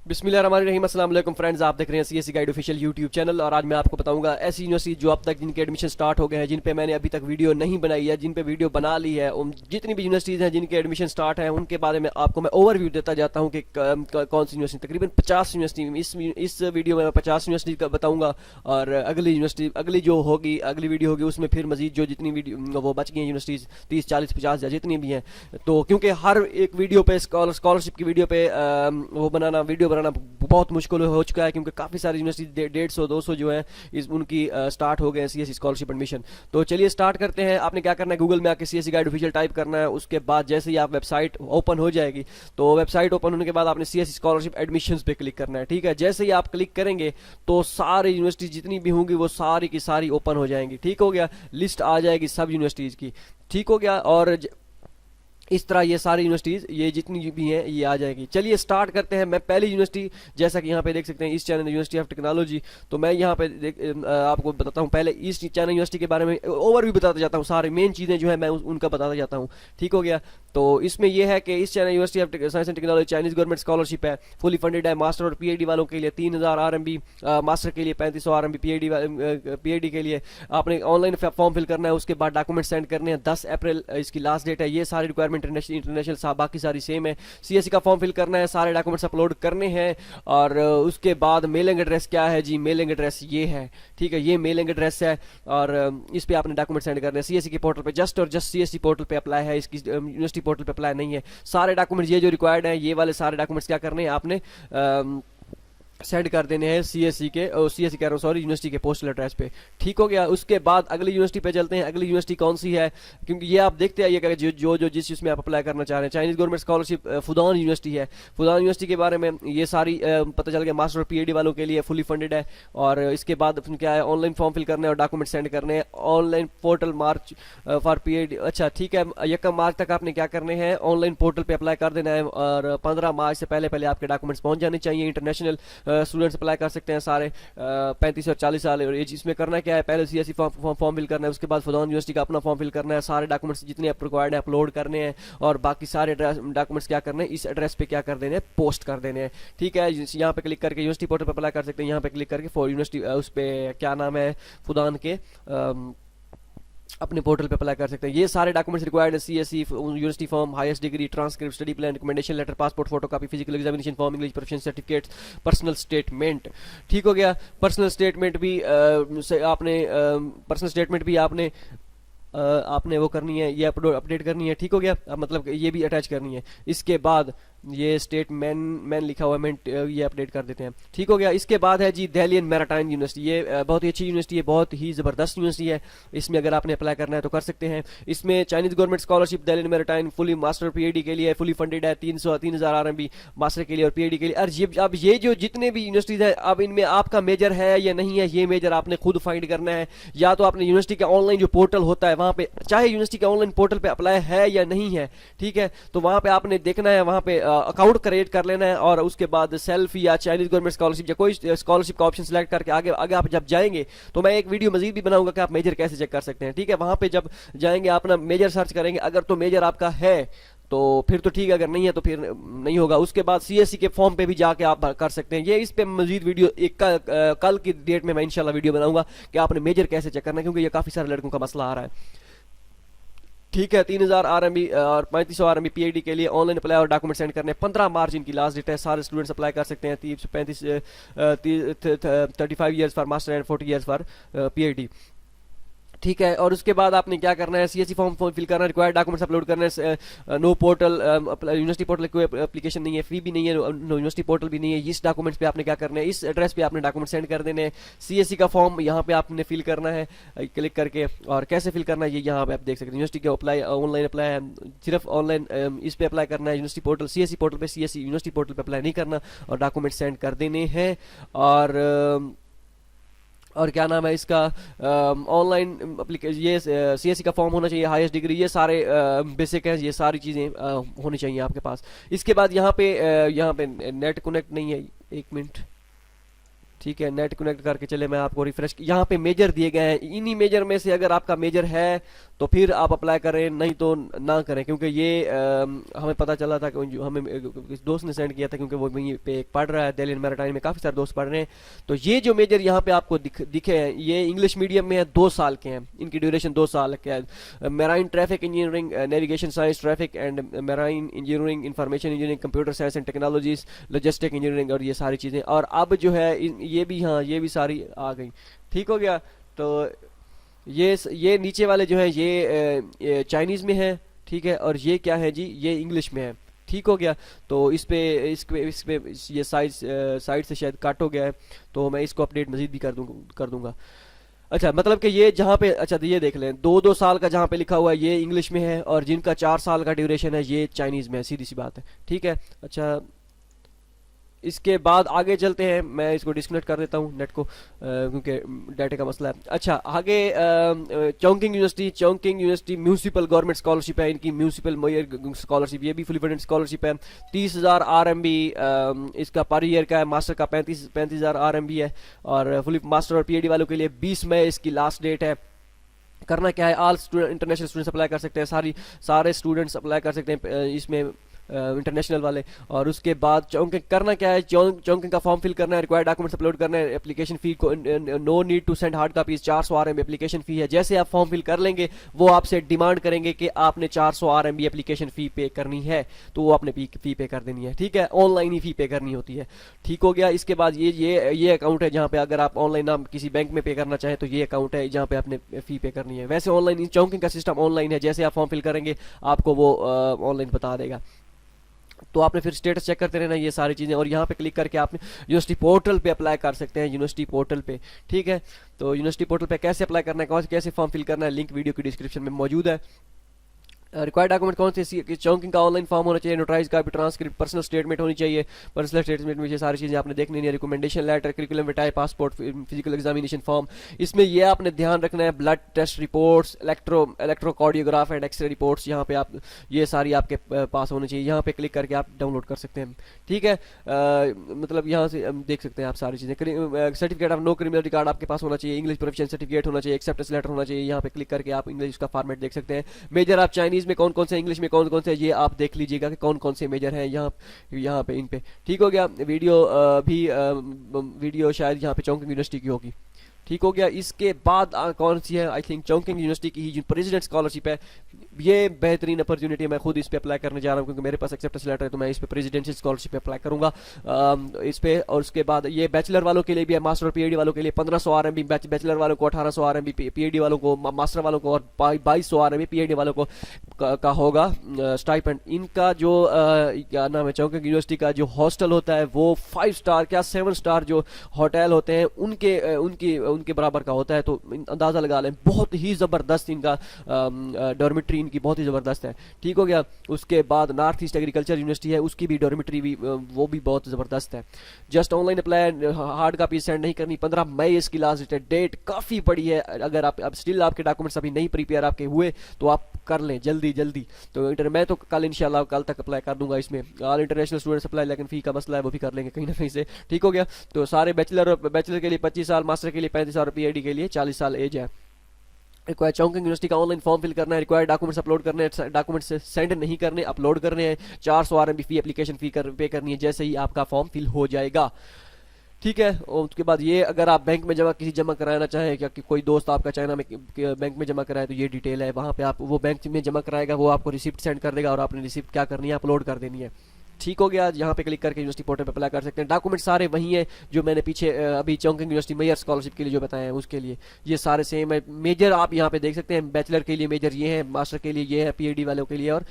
बिस्मिल्लाहिर्रहमानिर्रहीम। अस्सलाम वालेकुम फ्रेंड्स, आप देख रहे हैं CSC guide official YouTube channel. और आज मैं आपको बताऊंगा ऐसी यूनिवर्सिटी जो अब तक जिनके एडमिशन स्टार्ट हो गए हैं, जिन पे मैंने अभी तक वीडियो नहीं बनाई है, जिन पे वीडियो बना ली है। जितनी भी यूनिवर्सिटीज़ हैं जिनके एडमिशन स्टार्ट हैं उनके बारे में आपको मैं ओवरव्यू देता जाता हूँ कि कौन सी यूनिवर्सिटी, तकरीबन 50 यूनिवर्सिटी इस वीडियो में मैं 50 यूनिवर्सिटी का बताऊँगा। और अगली यूनिवर्सिटी अगली जो होगी अगली वीडियो होगी उसमें फिर मजीद जो जितनी वीडियो वो बच गई हैं यूनिवर्सिटीज़ 30 40 50 या जितनी भी हैं। तो क्योंकि हर एक वीडियो पे स्कॉलरशिप की वीडियो पे वीडियो बनाना बहुत मुश्किल हो चुका है, क्योंकि काफ़ी सारी यूनिवर्सिटी 150 200 जो है इस उनकी स्टार्ट हो गए हैं सीएससी स्कॉलरशिप एडमिशन। तो चलिए स्टार्ट करते हैं। आपने क्या करना है, गूगल में आके सीएससी गाइड ऑफिशियल टाइप करना है। उसके बाद जैसे ही आप वेबसाइट ओपन हो जाएगी, तो वेबसाइट ओपन होने के बाद आपने सीएससी स्कॉलरशिप एडमिशंस पे क्लिक करना है। ठीक है, जैसे ही आप क्लिक करेंगे तो सारी यूनिवर्सिटी जितनी भी होंगी वो सारी की सारी ओपन हो जाएंगी। ठीक हो गया, लिस्ट आ जाएगी सब यूनिवर्सिटीज़ की। ठीक हो गया, और इस तरह ये सारी यूनिवर्सिटीज़ ये जितनी भी हैं ये आ जाएगी। चलिए स्टार्ट करते हैं। मैं पहली यूनिवर्सिटी, जैसा कि यहाँ पे देख सकते हैं east China university of technology, तो मैं यहाँ पे आपको बताता हूँ। पहले ईस्ट चाइना यूनिवर्सिटी के बारे में ओवरव्यू बताता जाता हूँ, सारे मेन चीज़ें जो है मैं उनका बताता जाता हूँ। ठीक हो गया, तो इसमें यह है कि east China university of science and technology Chinese government scholarship है, फुली फंडेड है। मास्टर और पीएचडी वालों के लिए 3000 RMB, मास्टर के लिए 3500 RMB, पीएचडी के लिए आपने ऑनलाइन फॉर्म फिल करना है। उसके बाद डॉक्यूमेंट सेंड करने हैं। 10 अप्रैल इसकी लास्ट डेट है। ये सारी रिक्वायरमेंट इंटरनेशनल बाकी सारी सेम है। सीएससी का फॉर्म फिल करना है, सारे डॉक्यूमेंट्स अपलोड करने हैं। और उसके बाद मेलिंग एड्रेस क्या है जी, मेलिंग एड्रेस ये है। ठीक है, ये मेलिंग एड्रेस है और इस पे आपने डॉक्यूमेंट सेंड करने हैं। सीएससी के पोर्टल पे जस्ट सीएससी पोर्टल पे अप्लाई है, इसकी यूनिवर्सिटी पोर्टल पे अप्लाई नहीं है। सारे डॉक्यूमेंट्स ये जो रिक्वायर्ड हैं, ये वाले सारे डॉक्यूमेंट्स क्या करने हैं आपने सेंड कर देने हैं सीएससी कह रहा हूँ सॉरी, यूनिवर्सिटी के पोस्टल एड्रेस पे। ठीक हो गया, उसके बाद अगली यूनिवर्सिटी पे चलते हैं। अगली यूनिवर्सिटी कौन सी है, क्योंकि ये आप देखते आइएगा जो जिस जिसमें आप अप्लाई करना चाह रहे हैं। Chinese government scholarship Fudan university है। फुदान यूनिवर्सिटी के बारे में ये सारी पता चल गया। मास्टर और पीएचडी वालों के लिए फुली फंडेड है। और इसके बाद क्या है, ऑनलाइन फॉर्म फिल करना है और डॉक्यूमेंट सेंड करने हैं। Online portal March for PhD, अच्छा ठीक है, 1 मार्च तक आपने क्या करने हैं, ऑनलाइन पोर्टल पे अप्लाई कर देना है। और 15 मार्च से पहले पहले आपके डॉक्यूमेंट्स पहुंच जाने चाहिए। इंटरनेशनल स्टूडेंट्स अप्लाई कर सकते हैं सारे 35 और 40 साल। और एज इसमें करना क्या है, पहले सीएससी फॉर्म फिल करना है। उसके बाद फुदान यूनिवर्सिटी का अपना फॉर्म फिल करना है। सारे डॉक्यूमेंट्स जितने आप रिक्वायर्ड है अपलोड करने हैं। और बाकी सारे डॉक्यूमेंट्स क्या करने हैं, इस एड्रेस पे क्या कर देने हैं, पोस्ट कर देने हैं। ठीक है, यहाँ पे क्लिक करके यूनिवर्सिटी पोर्टल पे अप्लाई कर सकते हैं। यहाँ पे क्लिक करके फॉर यूनिवर्सिटी उस पे क्या नाम है, फुदान के अपने पोर्टल पे अप्लाई कर सकते हैं। ये सारे डॉक्यूमेंट्स रिक्वायर्ड है, CSC university form, highest degree, transcript, study plan, recommendation letter, passport photo copy, physical examination form, English proficiency certificate, personal statement. ठीक हो गया, पर्सनल स्टेटमेंट भी आपने वो करनी है, ये अपडेट करनी है। ठीक हो गया, मतलब ये भी अटैच करनी है। इसके बाद ये स्टेट मैन लिखा हुआ है, मैन ये अपडेट कर देते हैं। ठीक हो गया, इसके बाद है जी दिल्ली एंड मैराटाइम यूनिवर्सिटी। ये बहुत ही अच्छी यूनिवर्सिटी है, बहुत ही ज़बरदस्त यूनिवर्सिटी है। इसमें अगर आपने अप्लाई करना है तो कर सकते हैं। इसमें Chinese government scholarship Delhi and maritime, fully master PhD के लिए फुली फंडेड है। 3000 RMB मास्टर के लिए और पीएचडी के लिए। और अब ये जो जितने भी यूनिवर्सिटीज़ है, अब इनमें आपका मेजर है या नहीं है, ये मेजर आपने खुद फाइंड करना है। या तो आपने यूनिवर्सिटी का ऑनलाइन जो पोर्टल होता है वहाँ पे, चाहे यूनिवर्सिटी के ऑनलाइन पोर्टल पे अप्लाई है या नहीं है, ठीक है, तो वहाँ पे आपने देखना है, वहाँ पे अकाउंट क्रिएट कर लेना है। और उसके बाद सेल्फ या चाइनीज गवर्नमेंट स्कॉलरशिप या कोई स्कॉलरशिप का ऑप्शन सेलेक्ट करके आगे आगे आप जब जाएंगे, तो मैं एक वीडियो मजीद भी बनाऊंगा कि आप मेजर कैसे चेक कर सकते हैं। ठीक है, वहाँ पे जब जाएंगे अपना मेजर सर्च करेंगे, अगर तो मेजर आपका है तो फिर तो ठीक है, अगर नहीं है तो फिर नहीं होगा। उसके बाद सीएससी के फॉर्म पे भी जाके आप कर सकते हैं। ये इस पे मजीद वीडियो कल की डेट में मैं इंशाल्लाह वीडियो बनाऊंगा कि आपने मेजर कैसे चेक करना है, क्योंकि ये काफ़ी सारे लड़कों का मसला आ रहा है। ठीक है, 3000 RMB और 3500 RMB पीएचडी के लिए ऑनलाइन अप्लाई और डॉक्यूमेंट सेंड करने हैं। 15 मार्च इनकी लास्ट डेट है। सारे स्टूडेंट्स अप्लाई कर सकते हैं। 35 years for master and 40 years for PhD. ठीक है, और उसके बाद आपने क्या करना है, सीएससी फॉर्म फिल करना है, रिक्वायर्ड डॉक्यूमेंट्स अपलोड करना है। नो पोर्टल, यूनिवर्सिटी पोर्टल कोई एप्लीकेशन नहीं है, फी भी नहीं है, यूनिवर्सिटी पोर्टल भी नहीं है। इस डॉक्यूमेंट्स पे आपने क्या करना है, इस एड्रेस पे आपने डॉक्यूमेंट सेंड कर देने हैं। सीएससी का फॉर्म यहाँ पे आपने फिल करना है क्लिक करके। और कैसे फिल करना है ये यहाँ पे आप देख सकते हैं। यूनिवर्सिटी का अप्लाई ऑनलाइन अप्लाई है, सिर्फ ऑनलाइन इस पे अप्लाई करना है। यूनिवर्सिटी पोर्टल, सीएससी पोर्टल पे, सीएससी यूनिवर्सिटी पोर्टल पे अप्लाई नहीं करना और डॉक्यूमेंट सेंड कर देने हैं। और क्या नाम है इसका, ऑनलाइन एप्लीकेशन, ये सीएससी का फॉर्म होना चाहिए, हाईएस्ट डिग्री, ये सारे बेसिक हैं, ये सारी चीज़ें होनी चाहिए आपके पास। इसके बाद यहाँ पे नेट कनेक्ट नहीं है, 1 मिनट। ठीक है, नेट कनेक्ट करके चले, मैं आपको रिफ्रेश, यहाँ पे मेजर दिए गए हैं, इन्हीं मेजर में से अगर आपका मेजर है तो फिर आप अप्लाई करें, नहीं तो ना करें, क्योंकि ये हमें पता चला था कि हमें इस दोस्त ने सेंड किया था, क्योंकि वो वहीं पे एक पढ़ रहा है, दिल्ली मैरिटाइम में काफ़ी सारे दोस्त पढ़ रहे हैं। तो ये जो मेजर यहाँ पे आपको दिखे हैं, ये इंग्लिश मीडियम में है, 2 साल के हैं, इनकी ड्यूरेशन 2 साल के है। Marine traffic engineering, navigation science, traffic and marine engineering, information engineering, computer science and technologies, logistic engineering, और ये सारी चीज़ें। और अब जो है ये भी, हाँ ये भी सारी आ गई। ठीक हो गया। तो ये नीचे वाले जो है ये चाइनीज़ में है, ठीक है, और ये क्या है जी, ये इंग्लिश में है। ठीक हो गया। तो इस पे ये साइड से शायद काट हो गया है, तो मैं इसको अपडेट मजीद भी कर दूंगा। अच्छा, मतलब कि ये जहाँ पे, अच्छा तो ये देख लें, 2-2 साल का जहाँ पे लिखा हुआ है ये इंग्लिश में है, और जिनका 4 साल का ड्यूरेशन है ये चाइनीज़ में है, सीधी सी बात है। ठीक है। अच्छा, इसके बाद आगे चलते हैं, मैं इसको डिस्कनेक्ट कर देता हूँ नेट को, क्योंकि डाटा का मसला है। अच्छा, आगे चौंकिंग यूनिवर्सिटी म्यूनसिपल गवर्नमेंट स्कॉलरशिप है इनकी, म्यूनसिपल मेयर स्कॉलरशिप, ये भी फुली फंडेड स्कॉलरशिप है। 30,000 RMB इसका पर ईयर का है, मास्टर का 35,000 RMB है, और फुली मास्टर और PhD वालों के लिए 20 मई इसकी लास्ट डेट है। करना क्या है, all student, international students apply कर सकते हैं, सारे स्टूडेंट्स अप्लाई कर सकते हैं इसमें, इंटरनेशनल वाले। और उसके बाद चौंकिंग करना क्या है, चौंकिंग का फॉर्म फिल करना है, रिक्वायर्ड डॉक्यूमेंट्स अपलोड करना है, एप्लीकेशन फी को no need to send hard copies, 400 RMB application fee है। जैसे आप फॉर्म फिल कर लेंगे वो आपसे डिमांड करेंगे कि आपने 400 RMB एप्लीकेशन फी पे करनी है, तो वो आपने फी पे कर देनी है। ठीक है, ऑनलाइन ही फी पे करनी होती है। ठीक हो गया। इसके बाद ये अकाउंट है जहाँ पे अगर आप ऑनलाइन आप किसी बैंक में पे करना चाहें तो ये अकाउंट है जहाँ पे आपने फी पे करनी है। वैसे ऑनलाइन चौंकिंग का सिस्टम ऑनलाइन है, जैसे आप फॉर्म फिल करेंगे आपको वो ऑनलाइन बता देगा। तो आपने फिर स्टेटस चेक करते रहना, ये सारी चीज़ें, और यहाँ पे क्लिक करके आपने यूनिवर्सिटी पोर्टल पे अप्लाई कर सकते हैं, यूनिवर्सिटी पोर्टल पे। ठीक है। तो यूनिवर्सिटी पोर्टल पे कैसे अप्लाई करना है, कैसे फॉर्म फिल करना है, लिंक वीडियो की डिस्क्रिप्शन में मौजूद है। रिक्वायर्ड डॉक्यूमेंट कौन से, चौंकिंग का ऑनलाइन फॉर्म होना चाहिए, नोटराइज का भी ट्रांसक्रिप्ट, पर्सनल स्टेटमेंट होनी चाहिए, पर्सनल स्टेटमेंट में ये सारी चीज़ें आपने देखनी है, recommendation letter, curriculum vitae, passport, physical examination form. इसमें ये आपने ध्यान रखना है, blood test reports, electrocardiograph and x ray reports, यहाँ पे आप ये सारी आपके पास होनी चाहिए। यहाँ पे क्लिक करके आप डाउनलोड कर सकते हैं। ठीक है। मतलब यहाँ से देख सकते हैं आप सारी चीज़ें। Certificate of no criminal record आपके पास होना चाहिए, इंग्लिश प्रोफिशिएंसी सर्टिफिकेट होना चाहिए, एक्सेप्टेंस लेटर होना चाहिए। यहाँ पे क्लिक करके आप इंग्लिश का फॉर्मेट देख सकते हैं। मेजर आप चाइनीज़ में कौन कौन से, इंग्लिश में कौन कौन से, ये आप देख लीजिएगा कि कौन कौन से मेजर हैं यहाँ पे इन पे। ठीक हो गया। वीडियो शायद यहाँ पे चौंकिंग यूनिवर्सिटी की होगी। ठीक हो गया। इसके बाद कौन सी है, आई थिंक चौंकिंग यूनिवर्सिटी की ही जो प्रेसिडेंट स्कॉलरशिप है, ये बेहतरीन अपॉर्चुनिटी है। मैं खुद इस पे अप्लाई करने जा रहा हूँ क्योंकि मेरे पास एक्सेप्टेंस लेटर है, तो मैं इस पे प्रेसिडेंशियल स्कॉलरशिप पे अप्लाई करूंगा इस पे। और उसके बाद ये बैचलर वालों के लिए भी है, मास्टर और PhD वालों के लिए 1500 RMB, बैचलर वालों को 1800 RMB, PhD वालों को, मास्टर वालों को, और 2200 RMB PhD वालों को का होगा स्टाइपेंड। इनका जो क्या नाम है, चौंकिंग यूनिवर्सिटी का जो हॉस्टल होता है वो 5 स्टार क्या 7 स्टार जो होटल होते हैं उनके बराबर का होता है। तो अंदाज़ा लगा लें, बहुत ही ज़बरदस्त इनका डॉर्मेट्री इनकी बहुत ही ज़बरदस्त है। ठीक हो गया। उसके बाद नॉर्थ ईस्ट एग्रीकल्चर यूनिवर्सिटी है, उसकी भी डॉर्मेट्री भी वो भी बहुत ज़बरदस्त है। Just online apply, hard copy send नहीं करनी। 15 मई इसकी लास्ट डेट काफ़ी बड़ी है। अगर आप अब स्टिल आपके डॉक्यूमेंट्स अभी नहीं प्रिपेयर आपके हुए तो आप कर लें जल्दी। तो मैं तो कल इंशाल्लाह कल तक अप्लाई कर दूंगा इसमें। ऑल इंटरनेशनल स्टूडेंट्स अप्लाई, लेकिन फी का मसला है, वो भी कर लेंगे कहीं ना कहीं से। ठीक हो गया। तो सारे बैचलर के लिए 25 साल, मास्टर के लिए 35 और PhD के लिए 40 साल एज है। रिक्वायर्ड चौंकिंग यूनिवर्सिटी का ऑनलाइन फॉर्म फिल करना है, रिक्वायर्ड डॉक्यूमेंट्स अपलोड करने हैं, डॉक्यूमेंट्स सेंड नहीं करने, अपलोड करने हैं। 400 RMB फी, एप्लीकेशन फी पे करनी है जैसे ही आपका फॉर्म फिल हो जाएगा। ठीक है। और उसके बाद ये अगर आप बैंक में जमा कराना चाहें, क्या कि कोई दोस्त आपका चाइना में बैंक में जमा कराए, तो ये डिटेल है वहाँ पे, आप वो बैंक में जमा कराएगा, वो आपको रिसिप्ट सेंड कर देगा और आपने रिसिप्ट क्या करनी है, अपलोड कर देनी है। ठीक हो गया। यहाँ पे क्लिक करके यूनिवर्सिटी पोर्टल पे अप्लाई कर सकते हैं। डॉक्यूमेंट सारे वही हैं जो मैंने पीछे अभी चौंकिंग यूनिवर्सिटी मेयर स्कॉलरशिप के लिए जो बताए हैं उसके लिए ये सारे सेम है। मेजर आप यहाँ पे देख सकते हैं, बैचलर के लिए मेजर ये है, मास्टर के लिए ये है, PhD वालों के लिए, और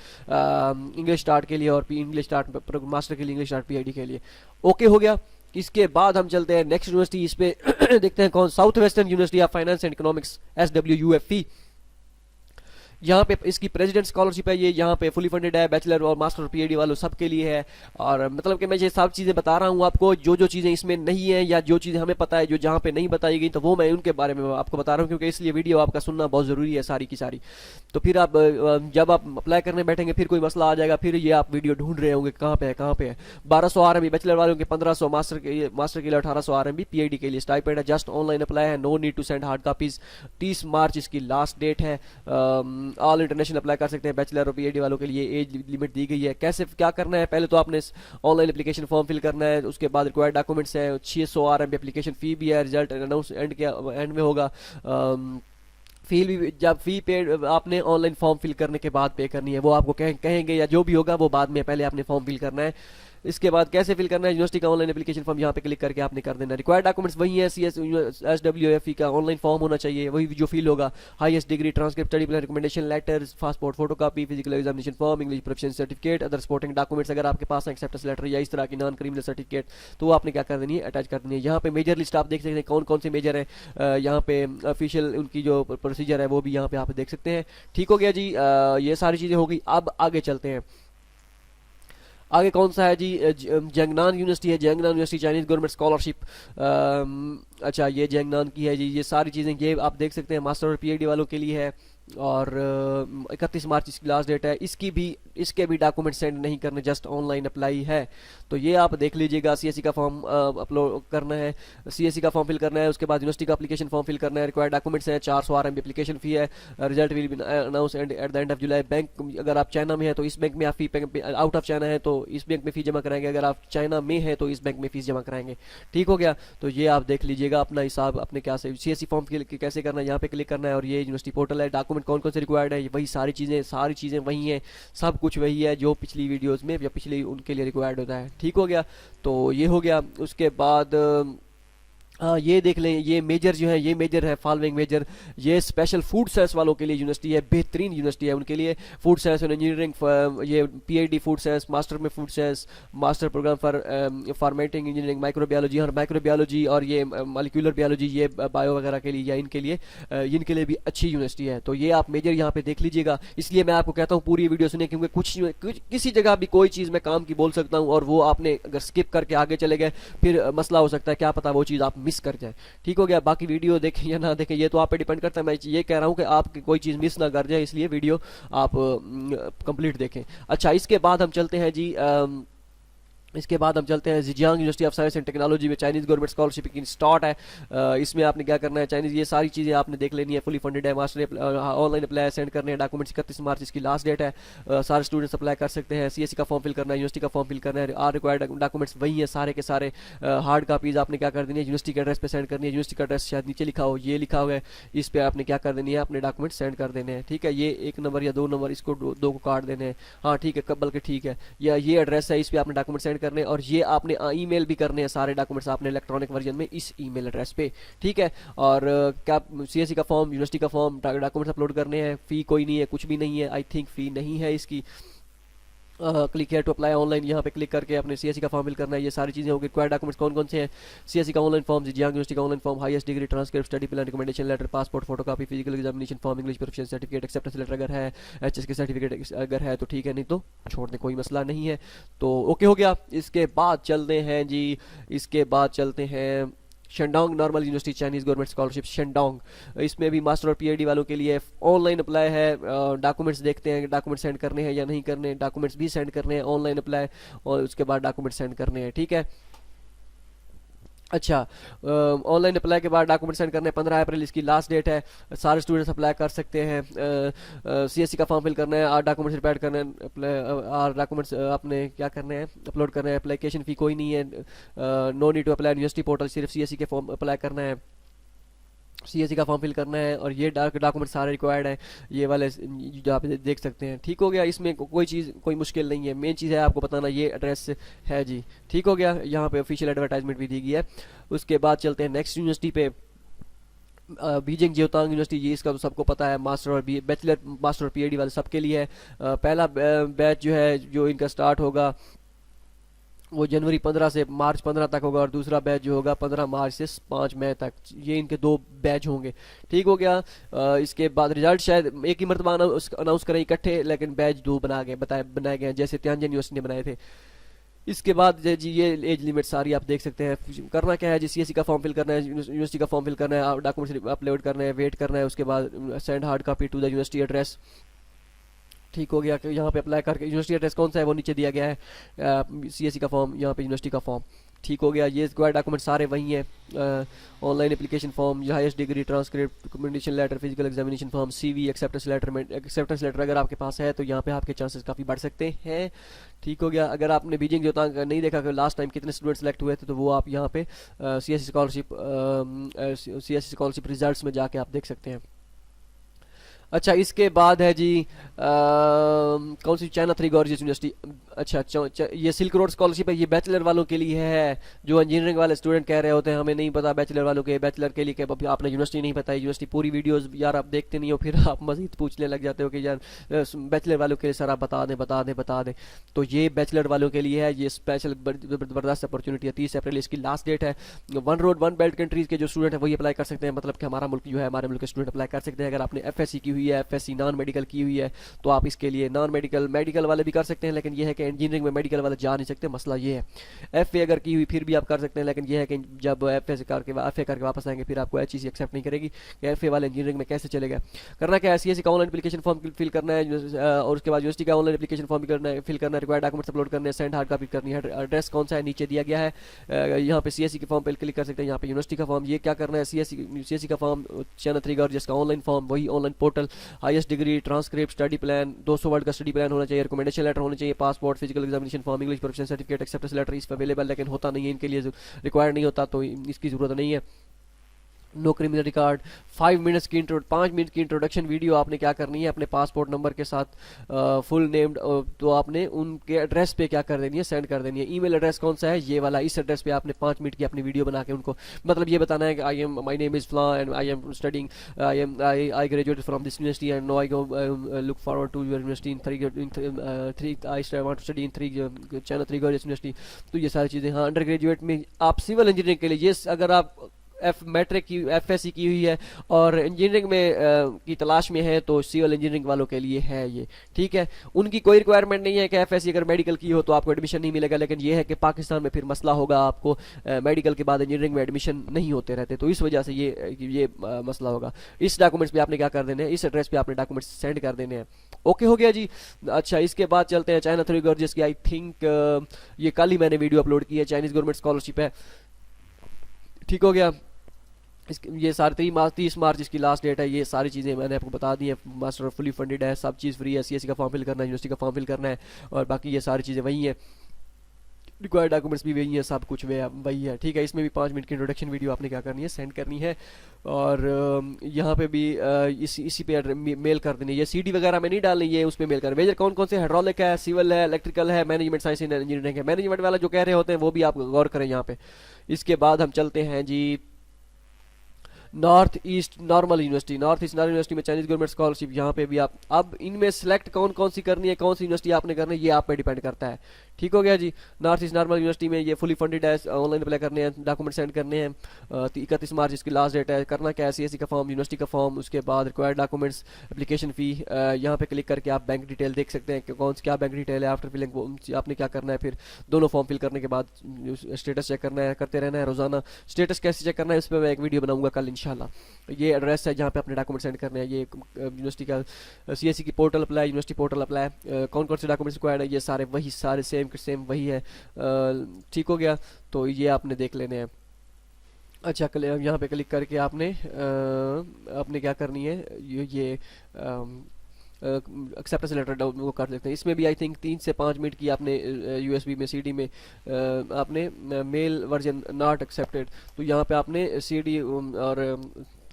इंग्लिश स्टार्ट के लिए, और इंग्लिश स्टार्ट मास्टर के लिए, इंग्लिश स्टार्ट PhD के लिए। ओके हो गया। इसके बाद हम चलते हैं नेक्स्ट यूनिवर्सिटी, इस पे देखते हैं कौन, south western university of finance and economics, SWUFE। यहाँ पे इसकी प्रेसिडेंट स्कॉलरशिप है, ये यहाँ पे फुली फंडेड है, बैचलर और मास्टर और पीएचडी वालों सबके लिए है। और मतलब कि मैं ये सब चीज़ें बता रहा हूँ आपको, जो जो चीज़ें इसमें नहीं है या जो चीज़ें हमें पता है जो जहाँ पे नहीं बताई गई, तो वो मैं उनके बारे में आपको बता रहा हूँ, क्योंकि इसलिए वीडियो आपका सुनना बहुत ज़रूरी है सारी की सारी। तो फिर आप जब आप अप्लाई करने बैठेंगे फिर कोई मसला आ जाएगा, फिर ये आप वीडियो ढूंढ रहे होंगे कहाँ पे है कहाँ पे है। 1200 RMB बैचलर वालों के, 1500 मास्टर के लिए 1800 RMB पीएचडी के लिए स्टाइपेंड है। जस्ट ऑनलाइन अप्लाई है, no need to send hard copies. 30 March इसकी लास्ट डेट है। ऑल इंटरनेशनल अप्लाई कर सकते हैं बैचलर और पीएचडी वालों के लिए, एज लिमिट दी गई है। कैसे क्या करना है, पहले तो आपने ऑनलाइन एप्लीकेशन फॉर्म फिल करना है, उसके बाद रिक्वायर्ड डॉक्यूमेंट्स है, 600 RMB एप्लीकेशन फ़ी भी है, रिजल्ट अनाउंस एंड में होगा। फी भी, जब फी पे आपने ऑनलाइन फॉर्म फिल करने के बाद पे करनी है, वो आपको कहेंगे या जो भी होगा वो बाद में, पहले आपने फॉर्म फिल करना है। इसके बाद कैसे फिल करना है, यूनिवर्सिटी का ऑनलाइन एप्लीकेशन फॉर्म यहाँ पे क्लिक करके आपने कर देना। रिक्वायर्ड डॉक्यूमेंट्स वही है, CSWFE का ऑनलाइन फॉर्म होना चाहिए, वही जो फिल होगा। Highest degree, transcript, study plan, recommendation letter, passport photocopy, physical examination form, English proficiency certificate, other supporting documents अगर आपके पास है, एक्सेप्टेंस लेटर या इस तरह की नॉन क्रिमिनल सर्टिफिकेट, तो वो आपने क्या कर देनी है, अटैच कर देनी है। यहाँ पे मेजर लिस्ट आप देख सकते हैं कौन कौन से मेजर है, यहाँ पे ऑफिशियल उनकी जो प्रोसीजर है वो भी यहाँ पे आप देख सकते हैं। ठीक हो गया जी, ये सारी चीज़ें हो गई। अब आगे चलते हैं, आगे कौन सा है जी, जंगनान यूनिवर्सिटी है, Zangnan university Chinese government scholarship. अच्छा, ये जंगनान की है जी। ये सारी चीज़ें ये आप देख सकते हैं मास्टर और पीएचडी वालों के लिए है, और 31 मार्च इसकी लास्ट डेट है। इसके भी डॉक्यूमेंट सेंड नहीं करने, जस्ट ऑनलाइन अप्लाई है। तो ये आप देख लीजिएगा। सीएससी का फॉर्म अपलोड करना है, सीएससी का फॉर्म फिल करना है, उसके बाद यूनिवर्सिटी का एप्लीकेशन फॉर्म फिल करना है। रिक्वायर्ड डॉक्यूमेंट्स हैं, 400 RMB एप्लीकेशन फ़ी है। Result will be announce at the end of July. Bank, अगर आप चाइना में है तो इस बैंक में आप फी, आउट ऑफ चाइना है तो इस बैंक में फ़ी जमा कराएंगे, अगर आप चाइना में है तो इस बैंक में फ़ीस जमा कराएंगे। ठीक हो गया, तो ये आप देख लीजिएगा अपना हिसाब, अपने क्या से सीएससी फॉर्म कैसे करना है, यहाँ पे क्लिक करना है। और ये यूनिवर्सिटी पोर्टल है, डॉक्यूमेंट कौन कौन से रिक्वायर्ड है, वही सारी चीज़ें वही हैं, सब कुछ वही है जो पिछली वीडियोस में या पिछले उनके लिए रिक्वायर्ड होता है। ठीक हो गया, तो ये हो गया। उसके बाद हाँ, ये देख लें, ये मेजर जो है, ये मेजर है फॉलोइंग मेजर। ये स्पेशल फूड साइंस वालों के लिए यूनिवर्सिटी है, बेहतरीन यूनिवर्सिटी है उनके लिए। फूड साइंस और इंजीनियरिंग, ये पीएचडी फूड साइंस, मास्टर में food science, master programme for formatting engineering, microbiology और माइक्रोबायोलॉजी, और ये मॉलिक्यूलर बायोलॉजी, ये बायो वगैरह के लिए या इनके लिए भी अच्छी यूनिवर्सिटी है। तो ये आप मेजर यहाँ पे देख लीजिएगा। इसलिए मैं आपको कहता हूँ पूरी वीडियो सुने, क्योंकि कुछ किसी जगह भी कोई चीज़ मैं काम की बोल सकता हूँ और वो आपने अगर स्किप करके आगे चले गए फिर मसला हो सकता है, क्या पता वो चीज़ आप मिस कर जाए। ठीक हो गया, बाकी वीडियो देखें या ना देखें ये तो आप पे डिपेंड करता है। मैं ये कह रहा हूँ कि आप कोई चीज़ मिस ना कर जाए, इसलिए वीडियो आप कंप्लीट देखें। अच्छा, इसके बाद हम चलते हैं जी, इसके बाद हम चलते हैं Zhejiang university of science and technology में चाइनीज़ गवर्नमेंट स्कॉलरशिप की स्टार्ट है। इसमें आपने क्या करना है, चाइनीज़ ये सारी चीज़ें आपने देख लेनी है। फुली फंडेड है, मास्टर ऑनलाइन अप्लाई सेंड करने हैं, डॉक्यूमेंट्स 31 मार्च इसकी लास्ट डेट है। सारे स्टूडेंट्स अप्लाई कर सकते हैं। सीएससी का फॉर्म फिल करना है, यूनिवर्सिटी का फॉर्म फिल करना है। आर रिक्वायर्ड डॉक्यूमेंट्स वही है सारे के सारे। हार्ड कापीज़ आपने क्या कर देनी है, यूनिवर्सिटी के एड्रेस पर सेंड करनी है। यूनिवर्सिटी का एड्रेस शायद नीचे लिखा हो, ये लिखा हुआ है, इस पर आपने क्या कर देनी है, अपने डॉक्यूमेंट सेंड कर देने हैं। ठीक है, ये 1 नंबर या 2 नंबर, इसको दो को काट देने हैं। हाँ ठीक है, बल्कि ठीक है, या ये एड्रेस है, इस पर आपने डॉक्यूमेंट सेंड करने, और ये आपने ईमेल भी करने हैं सारे डॉक्यूमेंट्स आपने इलेक्ट्रॉनिक वर्जन में इस ईमेल एड्रेस पे। ठीक है, और क्या सीएससी का फॉर्म, यूनिवर्सिटी का फॉर्म, डॉक्यूमेंट्स अपलोड करने हैं। फ़ी कोई नहीं है, कुछ भी नहीं है, आई थिंक फ़ी नहीं है इसकी। क्लिक है टू अप्लाई ऑनलाइन, यहाँ पे क्लिक करके अपने सीएससी का फॉर्म फिल करना है। ये सारी चीज़ें होगी। रिक्वायर्ड डॉक्यूमेंट्स कौन कौन से हैं, सीएससी का ऑनलाइन फॉर्म, जिजियांग यूनिवर्सिटी का online form, highest degree, transcript, study plan, recommendation letter, passport photocopy, physical examination form, English proficiency certificate, acceptance letter अगर है, एचएस के सर्टिफिकेट अगर है तो ठीक है, नहीं तो छोड़ दें, कोई मसला नहीं है। तो ओके हो गया। इसके बाद चलते हैं जी, इसके बाद चलते हैं Shandong normal university Chinese government scholarship Shandong. इसमें भी मास्टर और पीएचडी वालों के लिए ऑनलाइन अप्लाई है। डॉक्यूमेंट्स देखते हैं, डॉक्यूमेंट सेंड करने हैं या नहीं करने। डॉक्यूमेंट्स भी सेंड करने हैं, ऑनलाइन अप्लाई, और उसके बाद डॉक्यूमेंट सेंड करने हैं। ठीक है, अच्छा, ऑनलाइन अप्लाई के बाद डॉक्यूमेंट सेंड करने हैं। 15 अप्रैल इसकी लास्ट डेट है। सारे स्टूडेंट्स अप्लाई कर सकते हैं। सीएससी का फॉर्म फिल करना है, 8 डॉक्यूमेंट्स रिपेयर करने हैं, 8 डॉक्यूमेंट्स आपने क्या करने हैं, अपलोड करना है। एप्लीकेशन फ़ी कोई नहीं है, no need to apply university portal, सिर्फ सीएससी के फॉर्म अप्लाई करना है, सीएससी का फॉर्म फिल करना है, और ये डॉक्यूमेंट सारे रिक्वायर्ड हैं, ये वाले जो आप देख सकते हैं। ठीक हो गया, इसमें कोई चीज़ कोई मुश्किल नहीं है। मेन चीज़ है आपको बताना ये एड्रेस है जी। ठीक हो गया, यहाँ पे ऑफिशियल एडवर्टाइजमेंट भी दी गई है। उसके बाद चलते हैं नेक्स्ट यूनिवर्सिटी पे, बीजिंग जियोतांग यूनिवर्सिटी। ये इसका तो सबको पता है, मास्टर और बैचलर, मास्टर और पीएचडी वाले सबके लिए है। पहला बैच जो है जो इनका स्टार्ट होगा वो जनवरी 15 से मार्च 15 तक होगा, और दूसरा बैच जो होगा 15 मार्च से 5 मई तक। ये इनके 2 बैच होंगे। ठीक हो गया। इसके बाद रिजल्ट शायद एक ही मरतबा अनाउंस करें इकट्ठे, लेकिन बैच 2 बनाए गए हैं, जैसे त्यानजन यूनिवर्सिटी ने बनाए थे। इसके बाद जी ये एज लिमिट सारी आप देख सकते हैं। करना क्या है जी, सीएससी का फॉर्म फिल करना है, यूनिवर्सिटी का फॉर्म फिल करना है, डॉक्यूमेंट्स अपलोड करना है, वेट करना है, उसके बाद send hard copy to the university address. ठीक हो गया कि यहाँ पे अप्लाई करके यूनिवर्सिटी एड्रेस कौन सा है वो नीचे दिया गया है, सीएससी का फॉर्म, यहाँ पे यूनिवर्सिटी का फॉर्म। ठीक हो गया। ये रिक्वायर्ड डॉक्यूमेंट सारे वही हैं, online application form, highest degree, transcript, recommendation letter, physical examination form, CV, acceptance letter अगर आपके पास है तो यहाँ पे आपके चांसेस काफ़ी बढ़ सकते हैं। ठीक हो गया। अगर आपने बीजिंग जो नहीं देखा कि लास्ट टाइम कितने स्टूडेंट सेलेक्ट हुए थे, तो वो आप यहाँ पे सीएससी स्कॉलरशिप रिजल्ट्स में जाके आप देख सकते हैं। अच्छा, इसके बाद है जी कौन सी, चाइना 3 गॉर्जियस यूनिवर्सिटी। अच्छा, ये सिल्क रोड स्कॉलरशिप है, ये बैचलर वालों के लिए है। जो इंजीनियरिंग वाले स्टूडेंट कह रहे होते हैं हमें नहीं पता बैचलर वालों के, बैचलर के लिए आपने यूनिवर्सिटी नहीं पता है, यूनिवर्सिटी पूरी वीडियोस यार आप देखते नहीं हो, फिर आप मजीद पूछने लग जाते हो कि यार बैचलर वालों के लिए सर आप बता दें। तो ये बैचलर वालों के लिए है, ये स्पेशल ज़बरदस्त अपॉर्चुनिटी है। 30 अप्रैल इसकी लास्ट डेट है। 1 रोड 1 बेल्ट कंट्रीज़ के जो स्टूडेंट है वही अप्लाई कर सकते हैं, मतलब कि हमारा मुल्क जो है, हमारे मुल्क के स्टूडेंट अप्लाई कर सकते हैं। अगर आपने एफएससी की हुई है, एफएससी नॉन मेडिकल की हुई है, तो आप इसके लिए नॉन मेडिकल, मेडिकल वाले भी कर सकते हैं, लेकिन यह है कि इंजीनियरिंग में मेडिकल वाले जा नहीं सकते, मसला ये है। एफए अगर की हुई फिर भी आप कर सकते हैं, लेकिन यह है कि जब एफए करके वापस आएंगे फिर आपको एचईसी एक्सेप्ट नहीं करेगी कि एफए वाले इंजीनियरिंग में कैसे चलेगा। करना क्या है, सीएससी का ऑनलाइन एप्लीकेशन फॉर्म फिल करना है, और उसके बाद यूनिवर्सिटी का ऑनलाइन एप्लीकेशन फॉर्म फिल करना है, रिक्वायर्ड डॉक्यूमेंट्स अपलोड करने हैं, सेंड हार्ड कॉपी करनी है। एड्रेस कौन सा है नीचे दिया गया है, यहाँ पे सीएससी के फॉर्म पे क्लिक कर सकते हैं, यहाँ पे यूनिवर्सिटी का फॉर्म। ये क्या करना है, सीएससी का फॉर्म, चाइना 3 गॉर्जियस का ऑनलाइन फॉर्म, वही online portal, highest degree, transcript, study plan, 200 word का स्टडी प्लान होना चाहिए, रिकमेंडेशन लेटर होना चाहिए, passport, physical examination form, English professional certificate, acceptance letter इस पर अवेलेबल, लेकिन होता नहीं है इनके लिए, रिक्वायर्ड नहीं होता, तो इसकी ज़रूरत नहीं है। No criminal record. 5 मिनट की इंट्रोडक्शन वीडियो आपने क्या करनी है, अपने पासपोर्ट नंबर के साथ फुल नेम्ड, तो आपने उनके एड्रेस पे क्या कर देनी है, सेंड कर देनी है। ईमेल एड्रेस कौन सा है, ये वाला, इस एड्रेस पे आपने 5 मिनट की अपनी वीडियो बना के उनको मतलब ये बताना है कि माई नेम इज़ फ्ला and I am studying, I graduated from this university and no I go look forward to your university in 3 I want to study in 3 China 3 gorgeous university. तो ये सारी चीज़ें। हाँ, अंडर ग्रेजुएट में आप civil engineering के लिए, ये अगर आप मैट्रिक की एफएससी की हुई है और इंजीनियरिंग में की तलाश में है, तो सिविल इंजीनियरिंग वालों के लिए है ये। ठीक है, उनकी कोई रिक्वायरमेंट नहीं है कि एफएससी अगर मेडिकल की हो तो आपको एडमिशन नहीं मिलेगा, लेकिन ये है कि पाकिस्तान में फिर मसला होगा, आपको मेडिकल के बाद इंजीनियरिंग में एडमिशन नहीं होते रहते, तो इस वजह से ये मसला होगा। इस डॉक्यूमेंट्स पे आपने क्या कर देने हैं, इस एड्रेस पे आपने डॉक्यूमेंट्स सेंड कर देने हैं। ओके हो गया जी। अच्छा, इसके बाद चलते हैं चाइना 3 गॉर्जियस की। आई थिंक ये कल ही मैंने वीडियो अपलोड की है, चाइनीज गवर्नमेंट स्कॉलरशिप है। ठीक हो गया। ये सारे 30 मार्च इसकी लास्ट डेट है। ये सारी चीज़ें मैंने आपको बता दी है। मास्टर फुली फंडेड है, सब चीज़ फ्री है, सीएससी का फॉर्म फिल करना है, यूनिवर्सिटी का फॉर्म फिल करना है, और बाकी ये सारी चीज़ें वही हैं, रिक्वायर्ड डॉक्यूमेंट्स भी वही हैं, सब कुछ वही है। ठीक है, इसमें भी 5 मिनट की इंट्रोडक्शन वीडियो आपने क्या करनी है, सेंड करनी है, और यहाँ पे भी इसी पे मेल कर देनी है। ये सीडी वगैरह में नहीं डालनी, ये उस पर मेल कर। मेजर कौन कौन से, हाइड्रोलिक है, सिविल है, इलेक्ट्रिकल है, मैनेजमेंट साइंस एंड इंजीनियरिंग है। मैनेजमेंट वाला जो कह रहे होते हैं वो भी आप गौर करें यहाँ पे। इसके बाद हम चलते हैं जी north east normal university. North east normal university में चाइनीज गवर्नमेंट स्कॉलरशिप, यहाँ पे भी आप अब इनमें सेलेक्ट कौन कौन सी करनी है, कौन सी यूनिवर्सिटी आपने करनी है, ये आप पे डिपेंड करता है। ठीक हो गया जी। नॉर्थ ईस्ट नॉर्मल यूनिवर्सिटी में ये फुली फंडेड है, ऑनलाइन अप्लाई करने हैं, डॉक्यूमेंट सेंड करने हैं। 31 मार्च इसकी लास्ट डेट है। करना क्या है, सीएससी का फॉर्म, यूनिवर्सिटी का फॉर्म, उसके बाद रिक्वायर्ड डॉक्यूमेंट्स, एप्लीकेशन फ़ी, यहाँ पे क्लिक करके आप बैंक डिटेल देख सकते हैं कि कौन सी क्या बैंक डिटेल है। आफ्टर फिलिंग आपने क्या करना है, फिर दोनों फॉर्म फिल करने के बाद स्टेटस चेक करना है, करते रहना है रोजाना। स्टेटस कैसे चेक करना है, इस पर मैं एक वीडियो बनाऊंगा कल इंशाल्लाह। ये एड्रेस है जहाँ पे अपने डॉक्यूमेंट सेंड करने हैं। ये यूनिवर्सिटी का सीएससी की portal apply, university portal apply, कौन कौन से डॉक्यूमेंट्स रिक्वायर्ड है, ये सारे वही, सारे सेम वही है। ठीक हो गया, तो ये आपने देख लेने हैं। अच्छा, यहाँ पे क्लिक करके आपने क्या करनी है, ये एक्सेप्टेंस लेटर वो कर सकते हैं। इसमें भी आई थिंक 3 से 5 मिनट की आपने यूएसबी में सीडी में आपने मेल वर्जन नॉट एक्सेप्टेड, तो यहाँ पे आपने सीडी और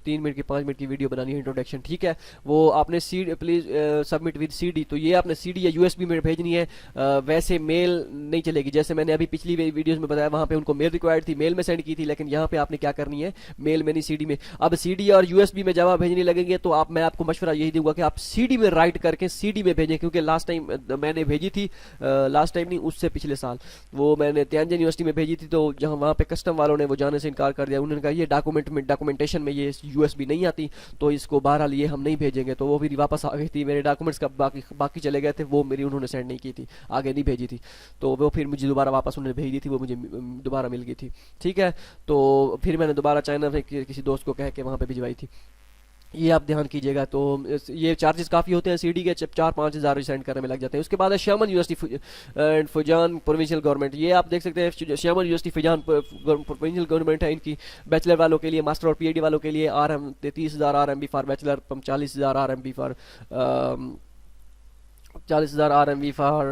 3 मिनट की 5 मिनट की वीडियो बनानी है इंट्रोडक्शन, ठीक है। वो आपने सी प्लीज सबमिट विद CD, तो ये आपने CD या USB में भेजनी है। वैसे मेल नहीं चलेगी, जैसे मैंने अभी पिछली वीडियोस में बताया वहाँ पे उनको मेल रिक्वायर्ड थी, मेल में सेंड की थी, लेकिन यहाँ पे आपने क्या करनी है, मेल में नहीं CD में। अब CD और USB में जवाब भेजने लगेंगे तो मैं आपको मशवरा यही दूंगा कि आप CD में राइट करके CD में भेजें, क्योंकि लास्ट टाइम मैंने भेजी थी, लास्ट टाइम नहीं उससे पिछले साल, वो मैंने त्यानजन यूनिवर्सिटी में भेजी थी, तो जहाँ वहाँ पे कस्टम वालों ने वो जाने से इनकार कर दिया। उन्होंने कहा ये डॉक्यूमेंटेशन में ये USB नहीं आती, तो इसको बहरहाल ये हम नहीं भेजेंगे। तो वो फिर वापस आ गई थी, मेरे डॉक्यूमेंट्स का बाकी चले गए थे, वो मेरी उन्होंने सेंड नहीं की थी, आगे नहीं भेजी थी, तो वो फिर मुझे दोबारा वापस उन्होंने भेज दी थी, वो मुझे दोबारा मिल गई थी, ठीक है। तो फिर मैंने दोबारा चाइना में किसी दोस्त को कह के वहाँ पे भिजवाई थी, ये आप ध्यान कीजिएगा। तो ये चार्जेस काफ़ी होते हैं, CD के 4-5 हज़ार सेंड करने में लग जाते हैं। उसके बाद है श्यामन यूनिवर्सिटी एंड फुजान प्रोविंशियल गवर्नमेंट, ये आप देख सकते हैं श्यामन यूनिवर्सिटी फुजान प्रोविंशियल गवर्नमेंट है। इनकी बैचलर वालों के लिए, मास्टर और PhD वालों के लिए RM 30,000 RMB for bachelor, 40,000 RMB for 40,000 RMB for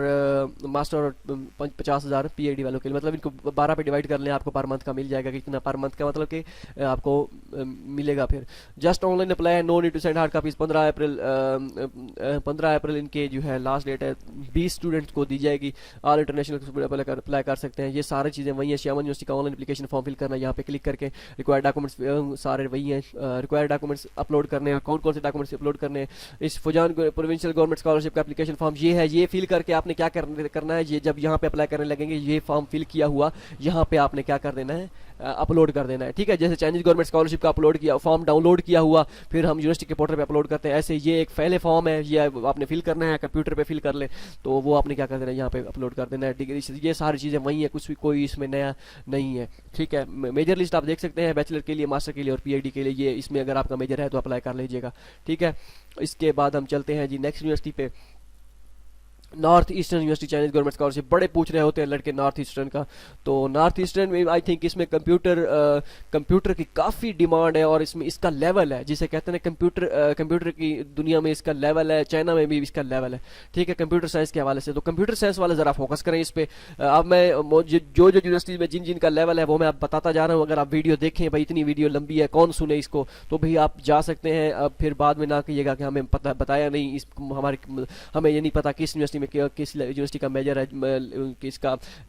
master और 50,000 PhD वालों के लिए। मतलब इनको 12 पे डिवाइड कर लें, आपको पर मंथ का मिल जाएगा। कितना पर मंथ का मतलब कि आपको मिलेगा। फिर जस्ट ऑनलाइन अप्लाई है, no need to send hard copies. 15 April इनके जो है लास्ट डेट है, 20 स्टूडेंट्स को दी जाएगी। ऑल इंटरनेशनल अप्लाई कर सकते हैं। ये सारी चीज़ें वही हैं। श्यामन यूनिवर्सिटी का ऑनलाइन एप्लीकेशन फॉर्म फिल करना है, यहाँ पे क्लिक करके रिक्वायर्ड डॉक्यूमेंट्स सारे वही हैं। रिक्वायर्ड डॉक्यूमेंट्स अपलोड करने हैं, कौन कौन से डॉक्यूमेंट्स अपलोड करने हैं। इस फुजान प्रोविंशियल गवर्नमेंट स्कॉलरशिप का एप्लीकेशन फॉर्म ये है, ये फिल करके आपने क्या करना है, ये जब यहाँ पे अप्लाई करने लगेंगे, ये फॉर्म फिल किया हुआ यहाँ पे आपने क्या कर देना है, अपलोड कर देना है, ठीक है। जैसे चाइनीज गवर्नमेंट स्कॉलरशिप का अपलोड किया, फॉर्म डाउनलोड किया हुआ, फिर हम यूनिवर्सिटी के पोर्टल पे अपलोड करते हैं, ऐसे ये एक पहले फॉर्म है, ये आपने फिल करना है, कंप्यूटर पे फिल कर ले, तो वो आपने क्या कर देना है, यहाँ पे अपलोड कर देना है। डिग्री, ये सारी चीज़ें वही है, कुछ भी कोई इसमें नया नहीं है, ठीक है। मेजर लिस्ट आप देख सकते हैं, बैचलर के लिए, मास्टर के लिए और PhD के लिए, ये इसमें अगर आपका मेजर है तो अप्लाई कर लीजिएगा, ठीक है। इसके बाद हम चलते हैं जी नेक्स्ट यूनिवर्सिटी पे, north eastern university Chinese government scholarship. बड़े पूछ रहे होते हैं लड़के नॉर्थ ईस्टर्न का, तो नॉर्थ ईस्टर्न में आई थिंक इसमें कंप्यूटर की काफ़ी डिमांड है, और इसमें इसका लेवल है, जिसे कहते हैं कंप्यूटर की दुनिया में इसका लेवल है, चाइना में भी इसका लेवल है, ठीक है, कंप्यूटर साइंस के हवाले से। तो कंप्यूटर साइंस वाले ज़रा फोकस करें इस पर। अब मैं जो यूनिवर्सिटी में जिन का लेवल है वो मैं आप बताता जा रहा हूँ। अगर आप वीडियो देखें, भाई इतनी वीडियो लंबी है, कौन सुने इसको, तो भाई आप जा सकते हैं। अब फिर बाद में ना कहिएगा कि हमें बताया नहीं, हमें ये नहीं पता किस यूनिवर्सिटी में किस यूनिवर्सिटी का मेजर है,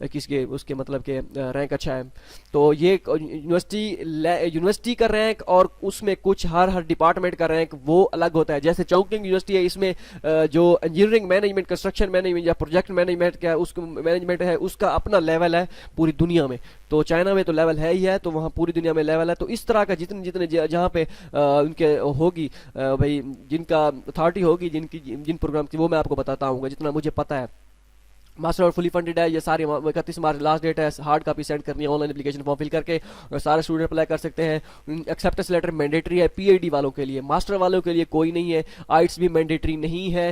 किसके उसके मतलब के रैंक अच्छा है। तो ये यूनिवर्सिटी का रैंक और उसमें कुछ हर डिपार्टमेंट का रैंक वो अलग होता है। जैसे चौकिंग यूनिवर्सिटी है, इसमें जो इंजीनियरिंग मैनेजमेंट, कंस्ट्रक्शन मैनेजमेंट या प्रोजेक्ट मैनेजमेंट का उसको मैनेजमेंट है, उसका अपना लेवल है पूरी दुनिया में। तो चाइना में तो लेवल है ही है, तो वहाँ पूरी दुनिया में लेवल है। तो इस तरह का जितने जहाँ पे उनके होगी भाई, जिनका अथॉरिटी होगी, जिन प्रोग्राम की, वो मैं आपको बताता हूँ जितना मुझे पता है। मास्टर और फुली फंडेड है, ये सारे 31 मार्च लास्ट डेट है। हार्ड कॉपी सेंड करनी है, ऑनलाइन एप्लीकेशन फॉर्म फिल करके और सारे स्टूडेंट अप्लाई कर सकते हैं। एक्सेप्टेंस लेटर मैंडेटरी है PhD वालों के लिए, मास्टर वालों के लिए कोई नहीं है। आइट्स भी मैंडेटरी नहीं है।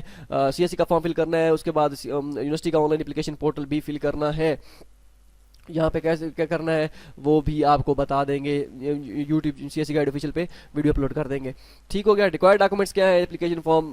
CSE का फॉर्म फिल करना है, उसके बाद यूनिवर्सिटी का ऑनलाइन एप्लीकेशन पोर्टल भी फिल करना है। यहाँ पे कैसे क्या करना है वो भी आपको बता देंगे, यूट्यूब CSE गाइड ऑफिशियल पे वीडियो अपलोड कर देंगे, ठीक हो गया। रिक्वायर्ड डॉक्यूमेंट्स क्या है, एप्लीकेशन फॉर्म,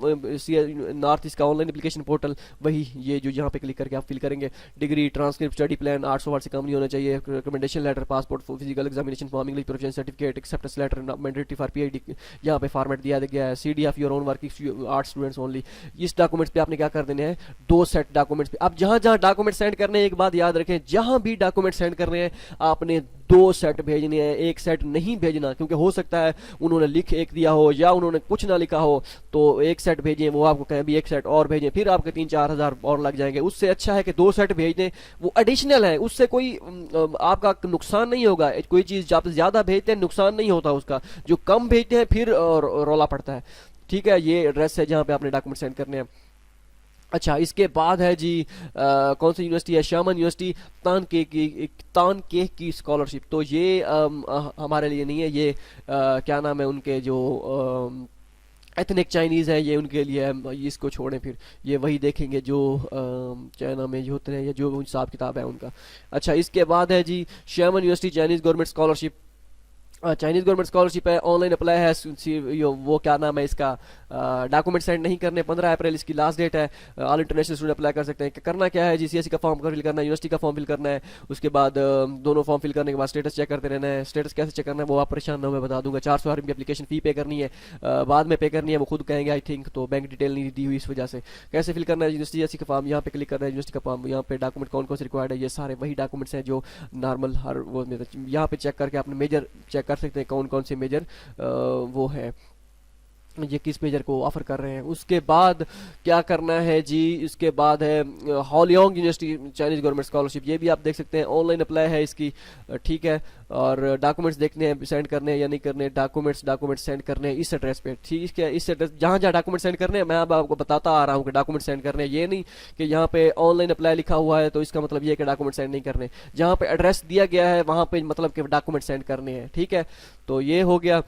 नॉर्थ ईस्ट का ऑनलाइन एप्लीकेशन पोर्टल, वही ये जो यहाँ पे क्लिक करके आप फिल करेंगे। Degree, transcript, study plan 800 word से कम नहीं होना चाहिए। Recommendation letter, passport, physical examination form, English proficiency certificate, acceptance letter mandatory for PhD, यहाँ पे फॉर्मेट दिया गया है। CD of your own work, 8 students only. इस डॉक्यूमेंट्स पे आपने क्या कर देने हैं, 2 सेट डॉक्यूमेंट्स पे। अब जहाँ जहाँ डॉक्यूमेंट सेंड करने हैं, एक बात याद रखें, जहाँ भी डॉक्यूमेंट सेंड कर रहे हैं आपने 2 सेट भेजने हैं, 1 सेट नहीं भेजना, क्योंकि हो सकता है उन्होंने लिख एक दिया हो या उन्होंने कुछ ना लिखा हो, तो 1 सेट भेजें, वो आपको कहें भी 1 सेट और भेजें, फिर आपके 3-4 हज़ार और लग जाएंगे। उससे अच्छा है कि 2 सेट भेज दें, वो एडिशनल है, उससे कोई आपका नुकसान नहीं होगा। कोई चीज़ आप ज़्यादा भेजते हैं नुकसान नहीं होता उसका, जो कम भेजते हैं फिर रौला पड़ता है, ठीक है। ये एड्रेस है जहाँ पे आपने डॉक्यूमेंट सेंड करने हैं। अच्छा, इसके बाद है जी कौन सी यूनिवर्सिटी है, श्यामन यूनिवर्सिटी तानके की स्कॉलरशिप। तो ये हमारे लिए नहीं है, ये क्या नाम है उनके जो एथनिक चाइनीज़ है, ये उनके लिए है। इसको छोड़ें, फिर ये वही देखेंगे जो चाइना में जो होते हैं या जो हिसाब किताब है उनका। अच्छा, इसके बाद है जी Xiamen university Chinese government scholarship. Chinese government scholarship है, ऑनलाइन अप्लाई है, वो क्या नाम है इसका, डॉक्यूमेंट सेंड नहीं करने, 15 अप्रैल इसकी लास्ट डेट है। ऑल इंटरनेशनल स्टूडेंट अप्लाई कर सकते हैं। करना क्या है जी, सीएससी का फॉर्म फिल करना है, यूनिवर्सिटी का फॉर्म फिल करना है, उसके बाद दोनों फॉर्म फिल करने के बाद स्टेटस चेक करते रहना है। स्टेटस कैसे चेक करना है वो आप परेशान ना हो, मैं बता दूंगा। 400 की एप्लीकेशन फी पे करनी है, बाद में पे करनी है, वो खुद कहेंगे आई थिंक, तो बैंक डिटेल नहीं दी हुई इस वजह से। कैसे फिल करना है, यूनिवर्सिटी का फॉर्म यहाँ पे क्लिक करना है, यूनिवर्सिटी का फॉर्म, यहाँ पे डॉक्यूमेंट कौन कौन से रिक्वायर्ड है, ये सारे वही डॉक्यूमेंट्स हैं जो नॉर्मल हर वो यहाँ पे चेक करके अपने मेजर चेक कर सकते हैं, कौन कौन से मेजर वो है, ये किस मेजर को ऑफर कर रहे हैं। उसके बाद क्या करना है जी, उसके बाद है हॉलियोंग यूनिवर्सिटी चाइनीज गवर्नमेंट स्कॉलरशिप, ये भी आप देख सकते हैं, ऑनलाइन अप्लाई है इसकी, ठीक है। और डॉक्यूमेंट्स देखने हैं, सेंड करने हैं या नहीं करने, डॉक्यूमेंट्स सेंड करने हैं इस एड्रेस पे, ठीक है। इस एड्रेस जहाँ जहाँ डॉक्यूमेंट सेंड करने हैं मैं अब आपको बताता आ रहा हूँ कि डॉक्यूमेंट सेंड करने हैं, ये नहीं कि यहाँ पे ऑनलाइन अप्लाई लिखा हुआ है तो इसका मतलब ये है कि डॉक्यूमेंट सेंड नहीं करने। जहाँ पे एड्रेस दिया गया है वहाँ पे मतलब कि डॉक्यूमेंट सेंड करने हैं, ठीक है। तो ये हो गया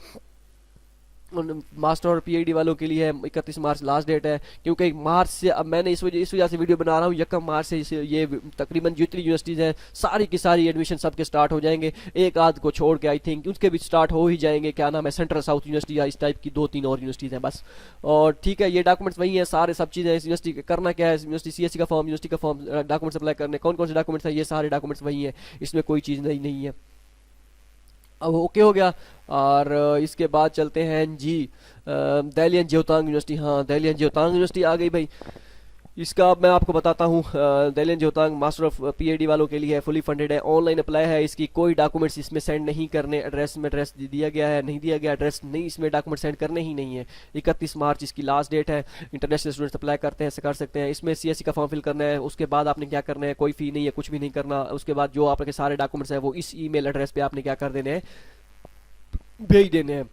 मास्टर और पीएचडी वालों के लिए। 31 मार्च लास्ट डेट है, क्योंकि मार्च से अब मैंने इस वजह से वीडियो बना रहा हूँ, 1 मार्च से ये तकरीबन जितनी यूनिवर्सिटीज़ हैं सारी की सारी एडमिशन सबके स्टार्ट हो जाएंगे, एक आध को छोड़ के आई थिंक उसके भी स्टार्ट हो ही जाएंगे। क्या नाम है, सेंट्रल साउथ यूनिवर्सिटी या इस टाइप की 2-3 और यूनिवर्सिटीज़ हैं बस। और ठीक है, ये डॉक्यूमेंट्स वही हैं, सारे सब चीज़ें इस यूनिवर्सिटी करना क्या है, यूनिवर्सिटी सीएससी का फॉर्म, यूनिवर्सिटी का फॉर्म, डॉक्यूमेंट्स अप्लाई करने, कौन कौन से डॉक्यूमेंट्स हैं, ये सारे डॉक्यूमेंट्स वही हैं, इसमें कोई चीज़ नहीं है। अब ओके हो गया। और इसके बाद चलते हैं जी दिल्ली ज्योतांग यूनिवर्सिटी। हाँ, दिल्ली ज्योतांग यूनिवर्सिटी आ गई भाई। इसका अब मैं आपको बताता हूँ, दिल्ली ज्योतांग मास्टर ऑफ पीएचडी वालों के लिए फुली फंडेड है, ऑनलाइन अप्लाई है इसकी, कोई डॉक्यूमेंट्स इसमें सेंड नहीं करने, एड्रेस में एड्रेस दिया गया है, नहीं दिया गया एड्रेस नहीं, इसमें डॉक्यूमेंट सेंड करने ही नहीं है। 31 मार्च इसकी लास्ट डेट है। इंटरनेशनल स्टूडेंट्स अप्लाई करते हैं कर सकते हैं। इसमें सीएससी का फॉर्म फिल करना है, उसके बाद आपने क्या करना है, कोई फी नहीं है, कुछ भी नहीं करना। उसके बाद जो आपके सारे डॉक्यूमेंट्स हैं वो इस ईमेल एड्रेस पे आपने क्या कर देने हैं, भेज देने हैं।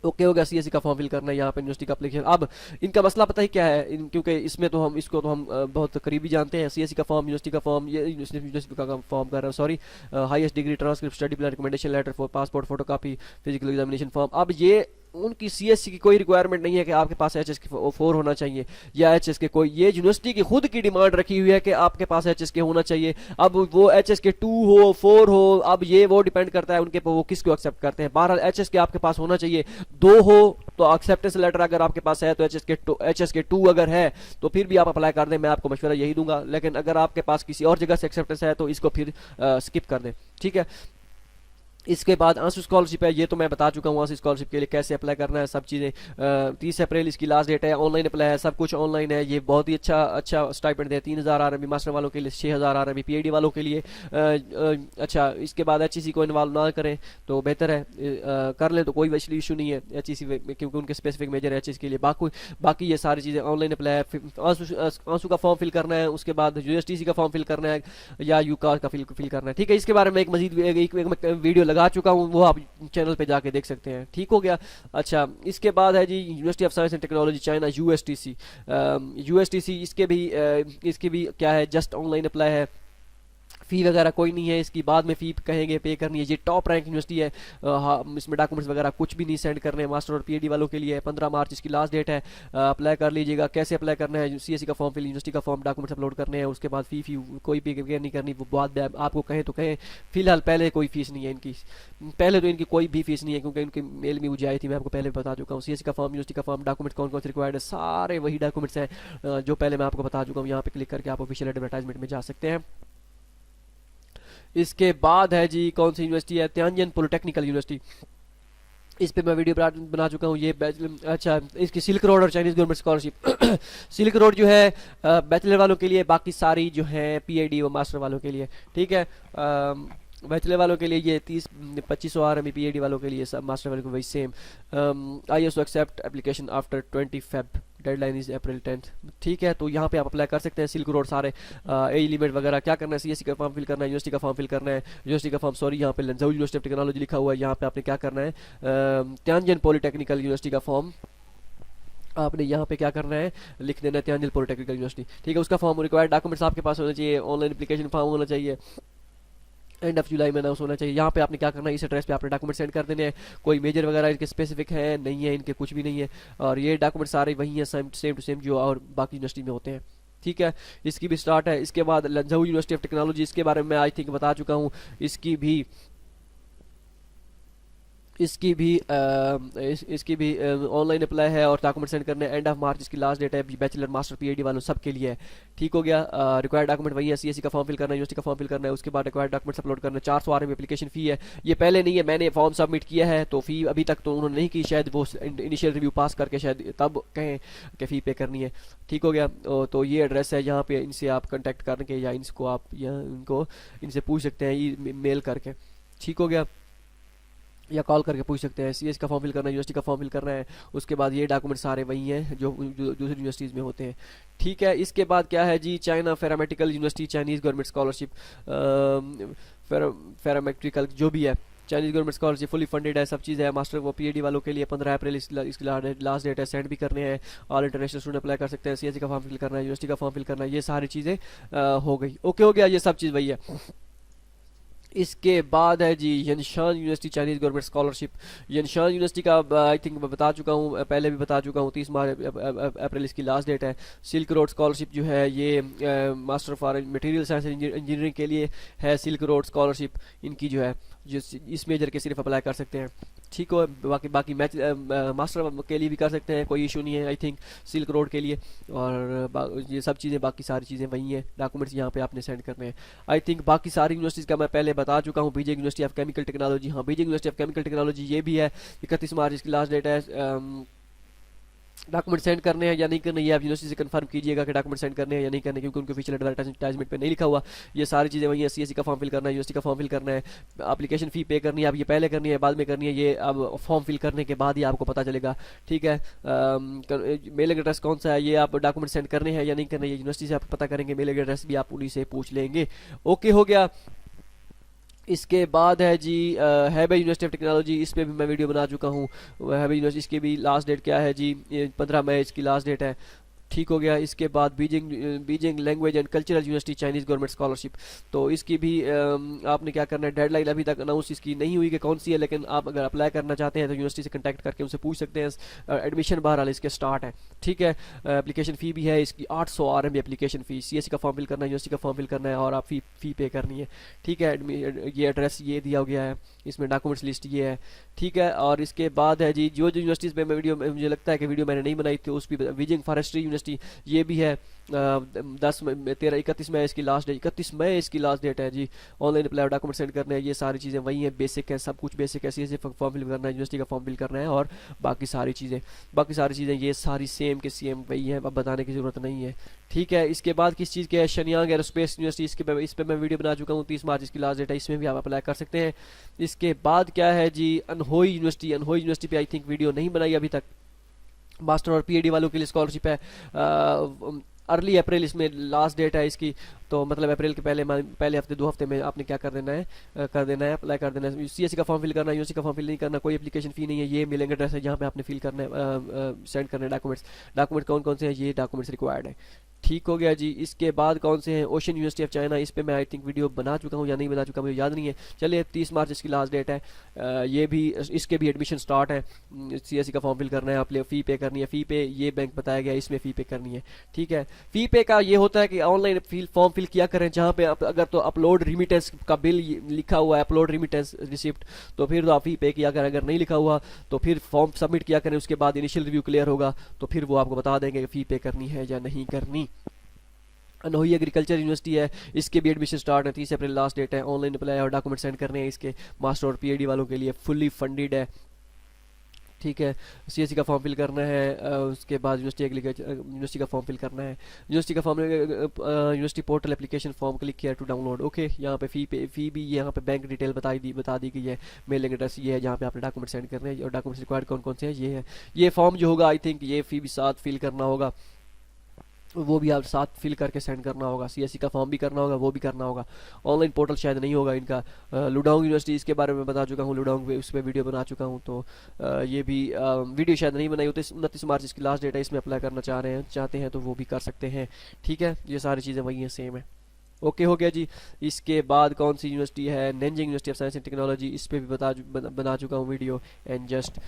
ओके हो गया। सीएससी का फॉर्म फिल करना है, यहाँ पे यूनिवर्सिटी का एप्लीकेशन। अब इनका मसला पता ही क्या है, क्योंकि इसमें तो हम इसको तो हम बहुत करीबी जानते हैं। सीएससी का फॉर्म, यूनिवर्सिटी का फॉर्म, ये यूनिवर्सिटी का फॉर्म कर रहा हूँ, sorry, highest degree transcript, study plan, recommendation letter for passport photo copy, physical examination form. अब ये उनकी सीएससी की कोई रिक्वायरमेंट नहीं है कि आपके पास एचएस के 4 होना चाहिए या एचएस के कोई, ये यूनिवर्सिटी की खुद की डिमांड रखी हुई है कि आपके पास एचएस के होना चाहिए। अब वो एचएस के 2 हो 4 हो, अब ये वो डिपेंड करता है उनके पर, वो किसको एक्सेप्ट करते हैं। 12 एचएस के आपके पास होना चाहिए, 2 हो तो एक्सेप्टेंस लेटर अगर आपके पास है तो एचएस के 2 अगर है तो फिर भी आप अप्लाई कर दें, मैं आपको मशवरा यही दूंगा। लेकिन अगर आपके पास किसी और जगह से एक्सेप्टेंस है तो इसको फिर स्किप कर दें, ठीक है। इसके बाद आंसू स्कॉलरशिप है, ये तो मैं बता चुका हूँ आंसू स्कॉलरशिप के लिए कैसे अप्लाई करना है, सब चीज़ें। 30 अप्रैल इसकी लास्ट डेट है, ऑनलाइन अप्लाई है, सब कुछ ऑनलाइन है। ये बहुत ही अच्छा स्टाइपेंड है, 3000 आरएमबी मास्टर वालों के लिए, 6000 आरएमबी पीएचडी वालों के लिए। अच्छा, इसके बाद एचईसी को इन्वॉल्व ना करें तो बेहतर है, कर लें तो कोई इशू नहीं है एचईसी, क्योंकि उनके स्पेसिफिक मेजर है एचईसी के लिए। बाकी ये सारी चीज़ें ऑनलाइन अप्लाई है। आंसू का फॉर्म फिल करना है, उसके बाद यूएसटीसी का फॉर्म फिल करना है या यूकास का फिल करना है, ठीक है। इसके बारे में एक मजीद वीडियो लगा चुका हूँ, वो आप चैनल पे जाके देख सकते हैं, ठीक हो गया। अच्छा, इसके बाद है जी university of science and technology China, USTC. इसके भी क्या है, जस्ट ऑनलाइन अप्लाई है, फ़ी वगैरह कोई नहीं है इसकी, बाद में फ़ी कहेंगे पे करनी है। ये टॉप रैंक यूनिवर्सिटी है, हाँ, इसमें डॉक्यूमेंट्स वगैरह कुछ भी नहीं सेंड करने हैं। मास्टर और पीएचडी वालों के लिए 15 मार्च इसकी लास्ट डेट है, अप्लाई कर लीजिएगा। कैसे अप्लाई करना है, सीएससी का फॉर्म फिल, यूनिवर्सिटी का फॉर्म, डॉक्यूमेंट्स अपलोड करने हैं, उसके बाद फ़ी कोई पे नहीं करनी, वो बाद में आपको कहें तो कहें। फिलहाल पहले कोई फीस नहीं है इनकी, पहले तो इनकी कोई भी फीस नहीं है, क्योंकि इनकी मेल में मुझे आई थी, मैं आपको पहले बता चुका हूँ। सीएससी का फॉर्म, यूनिवर्सिटी का फॉर्म, डॉक्यूमेंट कौन कौन से रिक्वायर्ड है, सारे वही डॉक्यूमेंट्स हैं जो पहले मैं आपको बता चुका हूँ। यहाँ पे क्लिक करके आप ऑफिशियल एडवर्टाइजमेंट में जा सकते हैं। इसके बाद है जी कौन सी यूनिवर्सिटी है, तियानजिन पॉलिटेक्निकल यूनिवर्सिटी, इस पे मैं वीडियो बना चुका हूँ। ये अच्छा, इसकी सिल्क रोड और Chinese government scholarship silk road जो है बैचलर वालों के लिए, बाकी सारी जो है पीएचडी व मास्टर वालों के लिए, ठीक है। बैचलर वालों के लिए ये 2500 आरएमबी, पीएचडी वालों के लिए सब, मास्टर वालों को वही same. I S accept application after 20 Feb, deadline is April 10th, ठीक है। तो यहाँ पे आप अप्लाई कर सकते हैं। सिल्क रोड सारे एज लिमिट वगैरह क्या करना है, सीएससी का फॉर्म फिल करना है, यूनिवर्सिटी का फॉर्म फिल करना है, यूनिवर्सिटी का फॉर्म, सॉरी, यहाँ पे लंजाऊ यूनिवर्सिटी ऑफ टेक्नोलॉजी लिखा हुआ है, यहाँ पे आपने क्या करना है, तियानजिन पॉलिटेक्निकल यूनिवर्सिटी का फॉर्म आपने यहाँ पे क्या करना है, लिख देना है तियानजिन पॉलिटेक्निकल यूनिवर्सिटी, ठीक है। उसका फॉर्म, रिक्वायर्ड डॉक्यूमेंट्स आपके पास होना चाहिए, ऑनलाइन एप्लीकेशन फॉर्म होना चाहिए, एंड ऑफ जुलाई में अनाउंस होना चाहिए। यहाँ पे आपने क्या करना है, इस एड्रेस पे आपने डॉक्यूमेंट सेंड कर देने हैं। कोई मेजर वगैरह इनके स्पेसिफिक है नहीं है, इनके कुछ भी नहीं है, और ये डॉक्यूमेंट सारे वही हैं, सेम टू सेम जो और बाकी यूनिवर्सिटी में होते हैं, ठीक है। इसकी भी स्टार्ट है। इसके बाद लंजाऊ यूनिवर्सिटी ऑफ टेक्नोलॉजी, इसके बारे में आई थिंक बता चुका हूँ, इसकी भी इसकी भी इसकी भी ऑनलाइन अप्लाई है और डॉक्यूमेंट सेंड करने एंड ऑफ मार्च इसकी लास्ट डेट है बैचलर मास्टर पीएचडी वालों सब के लिए है। ठीक हो गया। रिक्वायर्ड डॉक्यूमेंट वही है, सीएससी का फॉर्म फिल करना है, यूनिवर्सिटी का फॉर्म फिल करना है, उसके बाद रिक्वायर्ड डॉक्यूमेंट्स अपलोड करना है। 400 आरएम एप्लीकेशन फ़ी है, ये पहले नहीं है, मैंने फॉर्म सबमिट किया है तो फ़ी अभी तक तो उन्होंने नहीं की, शायद वो इनिशियल रिव्यू पास करके शायद तब कहें कि फ़ी पे करनी है। ठीक हो गया। तो ये एड्रेस है, यहाँ पे इनसे आप कॉन्टैक्ट करके या इनको आप यहाँ इनको इनसे पूछ सकते हैं मेल करके। ठीक हो गया, या कॉल करके पूछ सकते हैं। सीएस का फॉर्म फिल करना है, यूनिवर्सिटी का फॉर्म फिल करना है, उसके बाद ये डॉक्यूमेंट सारे वही हैं जो दूसरी यूनिवर्सिटीज़ में होते हैं। ठीक है। इसके बाद क्या है जी, China pharmaceutical university, Chinese government scholarship, pharmaceutical जो भी है, Chinese government scholarship fully funded है, सब चीज़ है। मास्टर वो पीएचडी वालों के लिए 15 अप्रैल इसकी लास्ट डेट है, सेंड भी करने हैं। ऑल इंटरनेशनल स्टूडेंट अप्लाई कर सकते हैं। सीएससी का फॉर्म फिल करना है, यूनिवर्सिटी का फॉर्म फिल करना है, ये सारी चीज़ें हो गई। ओके हो गया, ये सब चीज़ वही है। इसके बाद है जी Yanshan university Chinese government scholarship. Yanshan university का आई थिंक मैं बता चुका हूँ, पहले भी बता चुका हूँ, 30 मार्च अप्रैल इसकी लास्ट डेट है। सिल्क रोड स्कॉलरशिप जो है ये master for material science engineering के लिए है। सिल्क रोड स्कॉलरशिप इनकी जो है जो इस मेजर के सिर्फ अप्लाई कर सकते हैं। ठीक हो। बाकी बाकी मैच मास्टर के लिए भी कर सकते हैं, कोई इशू नहीं है आई थिंक सिल्क रोड के लिए। और ये सब चीज़ें बाकी सारी चीज़ें वही हैं, डॉक्यूमेंट्स यहाँ पे आपने सेंड करने हैं आई थिंक। बाकी सारी यूनिवर्सिटीज़ का मैं पहले बता चुका हूँ। Beijing university of chemical technology, हाँ Beijing university of chemical technology ये भी है, 31 मार्च इसकी लास्ट डेट है। डॉक्यूमेंट सेंड करने हैं या नहीं करने, ये आप यूनिवर्सिटी से कंफर्म कीजिएगा कि डॉक्यूमेंट सेंड करने हैं या नहीं करने, क्योंकि उनके ऑफिशियल एडवर्टाइजमेंट पे नहीं लिखा हुआ। ये सारी चीज़ें वही हैं, सीएससी का फॉर्म फिल करना है, यूनिवर्सिटी का फॉर्म फिल करना है, एप्लीकेशन फ़ी पे करनी है। अब ये पहले करनी है बाद में करनी है, ये अब फॉर्म फिल करने के बाद ही आपको पता चलेगा। ठीक है। मेल एड्रेस कौन सा है, ये आप डॉक्यूमेंट सेंड करने हैं या नहीं करने, ये यूनिवर्सिटी से आप पता करेंगे। मेल एड्रेस भी आप उन्हीं से पूछ लेंगे। ओके हो गया। इसके बाद है जी हैबे यूनिवर्सिटी ऑफ टेक्नोलॉजी, इस पर भी मैं वीडियो बना चुका हूँ। हैबे यूनिवर्सिटी इसकी भी लास्ट डेट क्या है जी, 15 मई इसकी लास्ट डेट है। ठीक हो गया। इसके बाद Beijing language and cultural university Chinese government scholarship, तो इसकी भी आपने क्या करना है, डेडलाइन अभी तक अनाउंस इसकी नहीं हुई कि कौन सी है, लेकिन आप अगर अप्लाई करना चाहते हैं तो यूनिवर्सिटी से कंटैक्ट करके उनसे पूछ सकते हैं। एडमिशन बहरहाल इसके स्टार्ट है। ठीक है। एप्लीकेशन फ़ी भी है इसकी 800 आरएम एप्लीकेशन फ़ी। सीएससी का फॉर्म फिल करना है, यूनिवर्सिटी का फॉर्म फिल करना है और आप फ़ी पे करनी है। ठीक है। ये एड्रेस ये दिया गया है, इसमें डॉक्यूमेंट्स लिस्ट ये है। ठीक है। और इसके बाद है जी जो यूनिवर्सिटीज़ में मैं वीडियो मुझे लगता है कि वीडियो मैंने नहीं बनाई थी, उस भी बीजिंग फॉरेस्ट्री यूनिवर्सिटी ये भी है। 31 मई इसकी लास्ट डेट, 31 मई इसकी लास्ट डेट है जी। ऑनलाइन अप्लाई डॉक्यूमेंट सेंड करने हैं, ये सारी चीज़ें वही हैं, बेसिक है, सब कुछ बेसिक है। सीएससी फॉर्म फिल करना है, यूनिवर्सिटी का फॉर्म फिल करना है और बाकी सारी चीज़ें ये सारी सेम के सेम वही है, अब बताने की ज़रूरत नहीं है। ठीक है। इसके बाद किस चीज़ के है, शनियांग एरोस्पेस यूनिवर्सिटी, इस पर मैं वीडियो बना चुका हूँ, 30 मार्च इसकी लास्ट डेट है, इसमें भी आप अप्लाई कर सकते हैं। इसके बाद क्या है जी, अनहोई यूनिवर्सिटी पे आई थिंक वीडियो नहीं बनाई अभी तक। मास्टर और पीएचडी वालों के लिए स्कॉलरशिप है। अर्ली अप्रैल इसमें लास्ट डेट है इसकी, तो मतलब अप्रैल के पहले हफ्ते 2 हफ्ते में आपने क्या कर देना है अप्लाई कर देना है। सीएससी का फॉर्म फिल करना है, यूनिवर्सिटी का फॉर्म फिल नहीं करना, कोई एप्लीकेशन फ़ी नहीं है। ये मेलिंग एड्रेस है जहाँ पे आपने फिल करना है, सेंड करना है डॉक्यूमेंट्स कौन कौन से हैं, ये डॉक्यूमेंट्स रिक्वायर्ड है। ठीक हो गया जी। इसके बाद कौन से हैं, ओशन यूनिवर्सिटी ऑफ चाइना, इस पे मैं आई थिंक वीडियो बना चुका हूँ या नहीं बना चुका मुझे याद नहीं है। चलिए 30 मार्च इसकी लास्ट डेट है। ये भी इसके भी एडमिशन स्टार्ट है। सीएससी का फॉर्म फिल करना है, आप फ़ी पे करनी है। फ़ी पे ये बैंक बताया गया, इसमें फ़ी पे करनी है। ठीक है। फ़ी पे का ये होता है कि ऑनलाइन फॉर्म फिल किया करें, जहाँ पे अगर तो अपलोड रिमिटेंस का बिल लिखा हुआ है, अपलोड रिमिटेंस रिसिप्ट, तो फिर तो आप फ़ी पे किया करें। अगर नहीं लिखा हुआ तो फिर फॉर्म सबमिट किया करें, उसके बाद इनिशियल रिव्यू क्लियर होगा तो फिर वो आपको बता देंगे कि फ़ी पे करनी है या नहीं करनी। अनहोई एग्रीकल्चर यूनिवर्सिटी है, इसके भी एडमिशन स्टार्ट है, 30 अप्रैल लास्ट डेट है। ऑनलाइन अप्लाई और डॉक्यूमेंट सेंड करने हैं इसके, मास्टर और पीएचडी वालों के लिए फुल्ली फंडेड है। ठीक है। सीएससी का फॉर्म फिल करना है, उसके बाद यूनिवर्सिटी का फॉर्म फिल करना है। यूनिवर्सिटी का form university portal application form click किया टू डाउनलोड। ओके। यहाँ पे फ़ी भी यहाँ पे बैंक डिटेल बता दी गई है। मेलिंग एड्रेस ये है जहाँ पे आपने डॉक्यूमेंट सेंड करने हैं और डॉक्यूमेंट्स रिक्वायर्ड कौन कौन से हैं ये है। ये फॉर्म जो होगा आई थिंक ये फ़ी भी साथ फिल करना होगा, वो भी आप साथ फिल करके सेंड करना होगा। सीएससी का फॉर्म भी करना होगा, वो भी करना होगा। ऑनलाइन पोर्टल शायद नहीं होगा इनका। लुडांग यूनिवर्सिटी, इसके बारे में बता चुका हूँ, लुडांग पे उस पर वीडियो बना चुका हूँ, तो ये भी वीडियो शायद नहीं बनाई होती। 29 मार्च इसकी लास्ट डेट है, इसमें अप्लाई करना चाहते हैं तो वो भी कर सकते हैं। ठीक है। ये सारी चीज़ें वही हैं, सेम है। ओके हो गया जी। इसके बाद कौन सी यूनिवर्सिटी है, Nanjing university of science and technology, इस पर भी बना चुका हूँ वीडियो, एंड जस्ट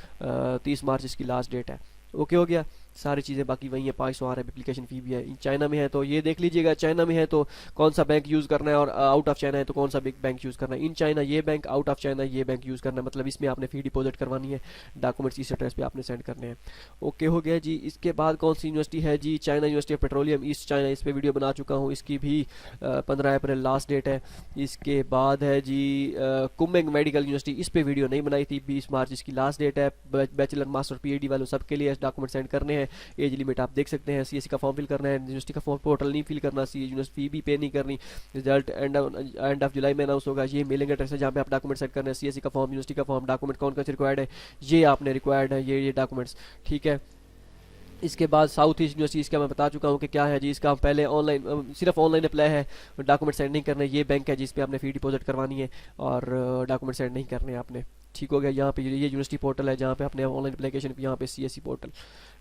30 मार्च इसकी लास्ट डेट है। ओके हो गया। सारी चीज़ें बाकी वही है, 500 आ रहा है, एप्लीकेशन फ़ी भी है। चाइना में है तो ये देख लीजिएगा, चाइना में है तो कौन सा बैंक यूज़ करना है, और आउट ऑफ चाइना है तो कौन सा बैंक यूज़ करना है। इन चाइना ये बैंक, आउट ऑफ चाइना ये बैंक यूज़ करना है, मतलब इसमें आपने फ़ी डिपॉजिट करवानी है, डॉक्यूमेंट्स इस एड्रेस पे आपने सेंड करने हैं। ओके हो गया जी। इसके बाद कौन सी यूनिवर्सिटी है जी, China university of petroleum east China, इस पर वीडियो बना चुका हूँ, इसकी भी 15 अप्रैल लास्ट डेट है। इसके बाद है जी कुमिंग मेडिकल यूनिवर्सिटी, इस पर वीडियो नहीं बनाई थी, 20 मार्च इसकी लास्ट डेट है। बैचलर मास्टर PhD वालों सबके लिए डॉक्यूमेंट सेंड करने हैं। एज लिमिट आप देख सकते हैं। CSE का फॉर्म फिल करना है, यूनिवर्सिटी का फॉर्म पोर्टल नहीं फिल करना, यूनिवर्सिटी फी भी पे नहीं करनी। रिजल्ट एंड ऑफ जुलाई में अनाउंस होगा। ये मेलिंग एड्रेस है जहाँ पे आप डॉक्यूमेंट सेंड करना है। CSE का फॉर्म, यूनिवर्सिटी का फॉर्म, डॉक्यूमेंट कौन कौन से रिक्वायर्ड है ये आपने रिक्वायर्ड है, ये डॉक्यूमेंट्स, ठीक है। इसके बाद साउथ ईस्ट यूनिवर्सिटी, इसका मैं बता चुका हूँ कि क्या है जी। इसका पहले ऑनलाइन, सिर्फ ऑनलाइन अप्लाई है, डॉक्यूमेंट सेंड नहीं करने। ये बैंक है जिस पे आपने फ़ी डिपॉजिट करवानी है और डॉक्यूमेंट सेंड नहीं करने आपने, ठीक हो गया। यहाँ पे ये यूनिवर्सिटी पोर्टल है जहाँ पे अपने ऑनलाइन एप्लीकेशन, यहाँ पे CSE पोर्टल।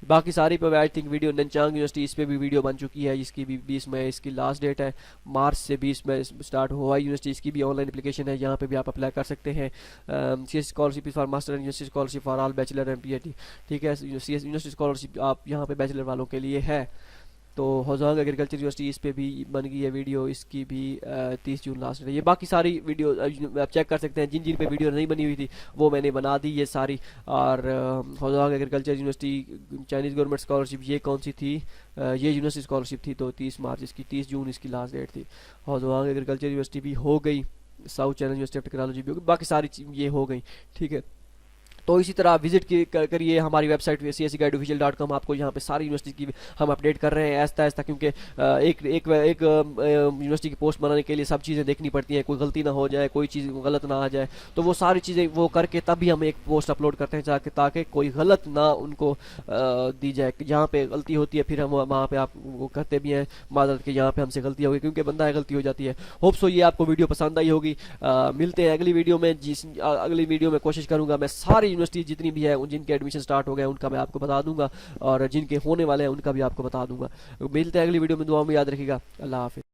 बाकी सारी पे आई थिंक वीडियो, ननचांग यूनिवर्सिटी इस पे भी वीडियो बन चुकी है, इसकी भी 20 मई इसकी लास्ट डेट है। मार्च से 20 मई स्टार्ट हुआ यूनिवर्सिटी, इसकी भी ऑनलाइन एप्लीकेशन है, यहाँ पे भी आप अप्लाई कर सकते हैं। CSE scholarship for master and university scholarship for all bachelor and PhD, ठीक है। CSE यूनिवर्सिटी स्कॉलरशिप आप यहाँ पे बैचलर वालों के लिए है। तो होजांग एग्रीकल्चर यूनिवर्सिटी, इस पे भी बन गई है वीडियो, इसकी भी 30 जून लास्ट है। ये बाकी सारी वीडियो आप चेक कर सकते हैं, जिन जिन पे वीडियो नहीं बनी हुई थी वो मैंने बना दी ये सारी। और Huazhong agriculture university Chinese government scholarship ये कौन सी थी, ये यूनिवर्सिटी स्कॉलरशिप थी, तो 30 मार्च इसकी, 30 जून इसकी लास्ट डेट थी। होजांग एग्रीकल्चर यूनिवर्सिटी भी हो गई, south China university of technology भी हो गई, बाकी सारी ये हो गई, ठीक है। तो इसी तरह आप विजिट करिए हमारी वेबसाइट CSEguideofficial.com, आपको यहाँ पे सारी यूनिवर्सिटी की हम अपडेट कर रहे हैं ऐसा ऐसा, क्योंकि एक यूनिवर्सिटी की पोस्ट बनाने के लिए सब चीज़ें देखनी पड़ती हैं, कोई गलती ना हो जाए, कोई चीज़ गलत ना आ जाए, तो वो सारी चीज़ें वो करके तभी हम एक पोस्ट अपलोड करते हैं ताकि कोई गलत ना उनको दी जाए। जहाँ पे गलती होती है फिर हम वहाँ पे आप वो करते भी हैं मादरत के, यहाँ पे हमसे गलती होगी क्योंकि बंदा है, गलती हो जाती है। होप सो ये आपको वीडियो पसंद आई होगी। मिलते हैं अगली वीडियो में, अगली वीडियो में कोशिश करूँगा मैं सारी यूनिवर्सिटी जितनी भी है जिनके एडमिशन स्टार्ट हो गए उनका मैं आपको बता दूंगा, और जिनके होने वाले हैं उनका भी आपको बता दूंगा। मिलते हैं अगली वीडियो में, दुआ में याद रखिएगा। अल्लाह हाफिज़।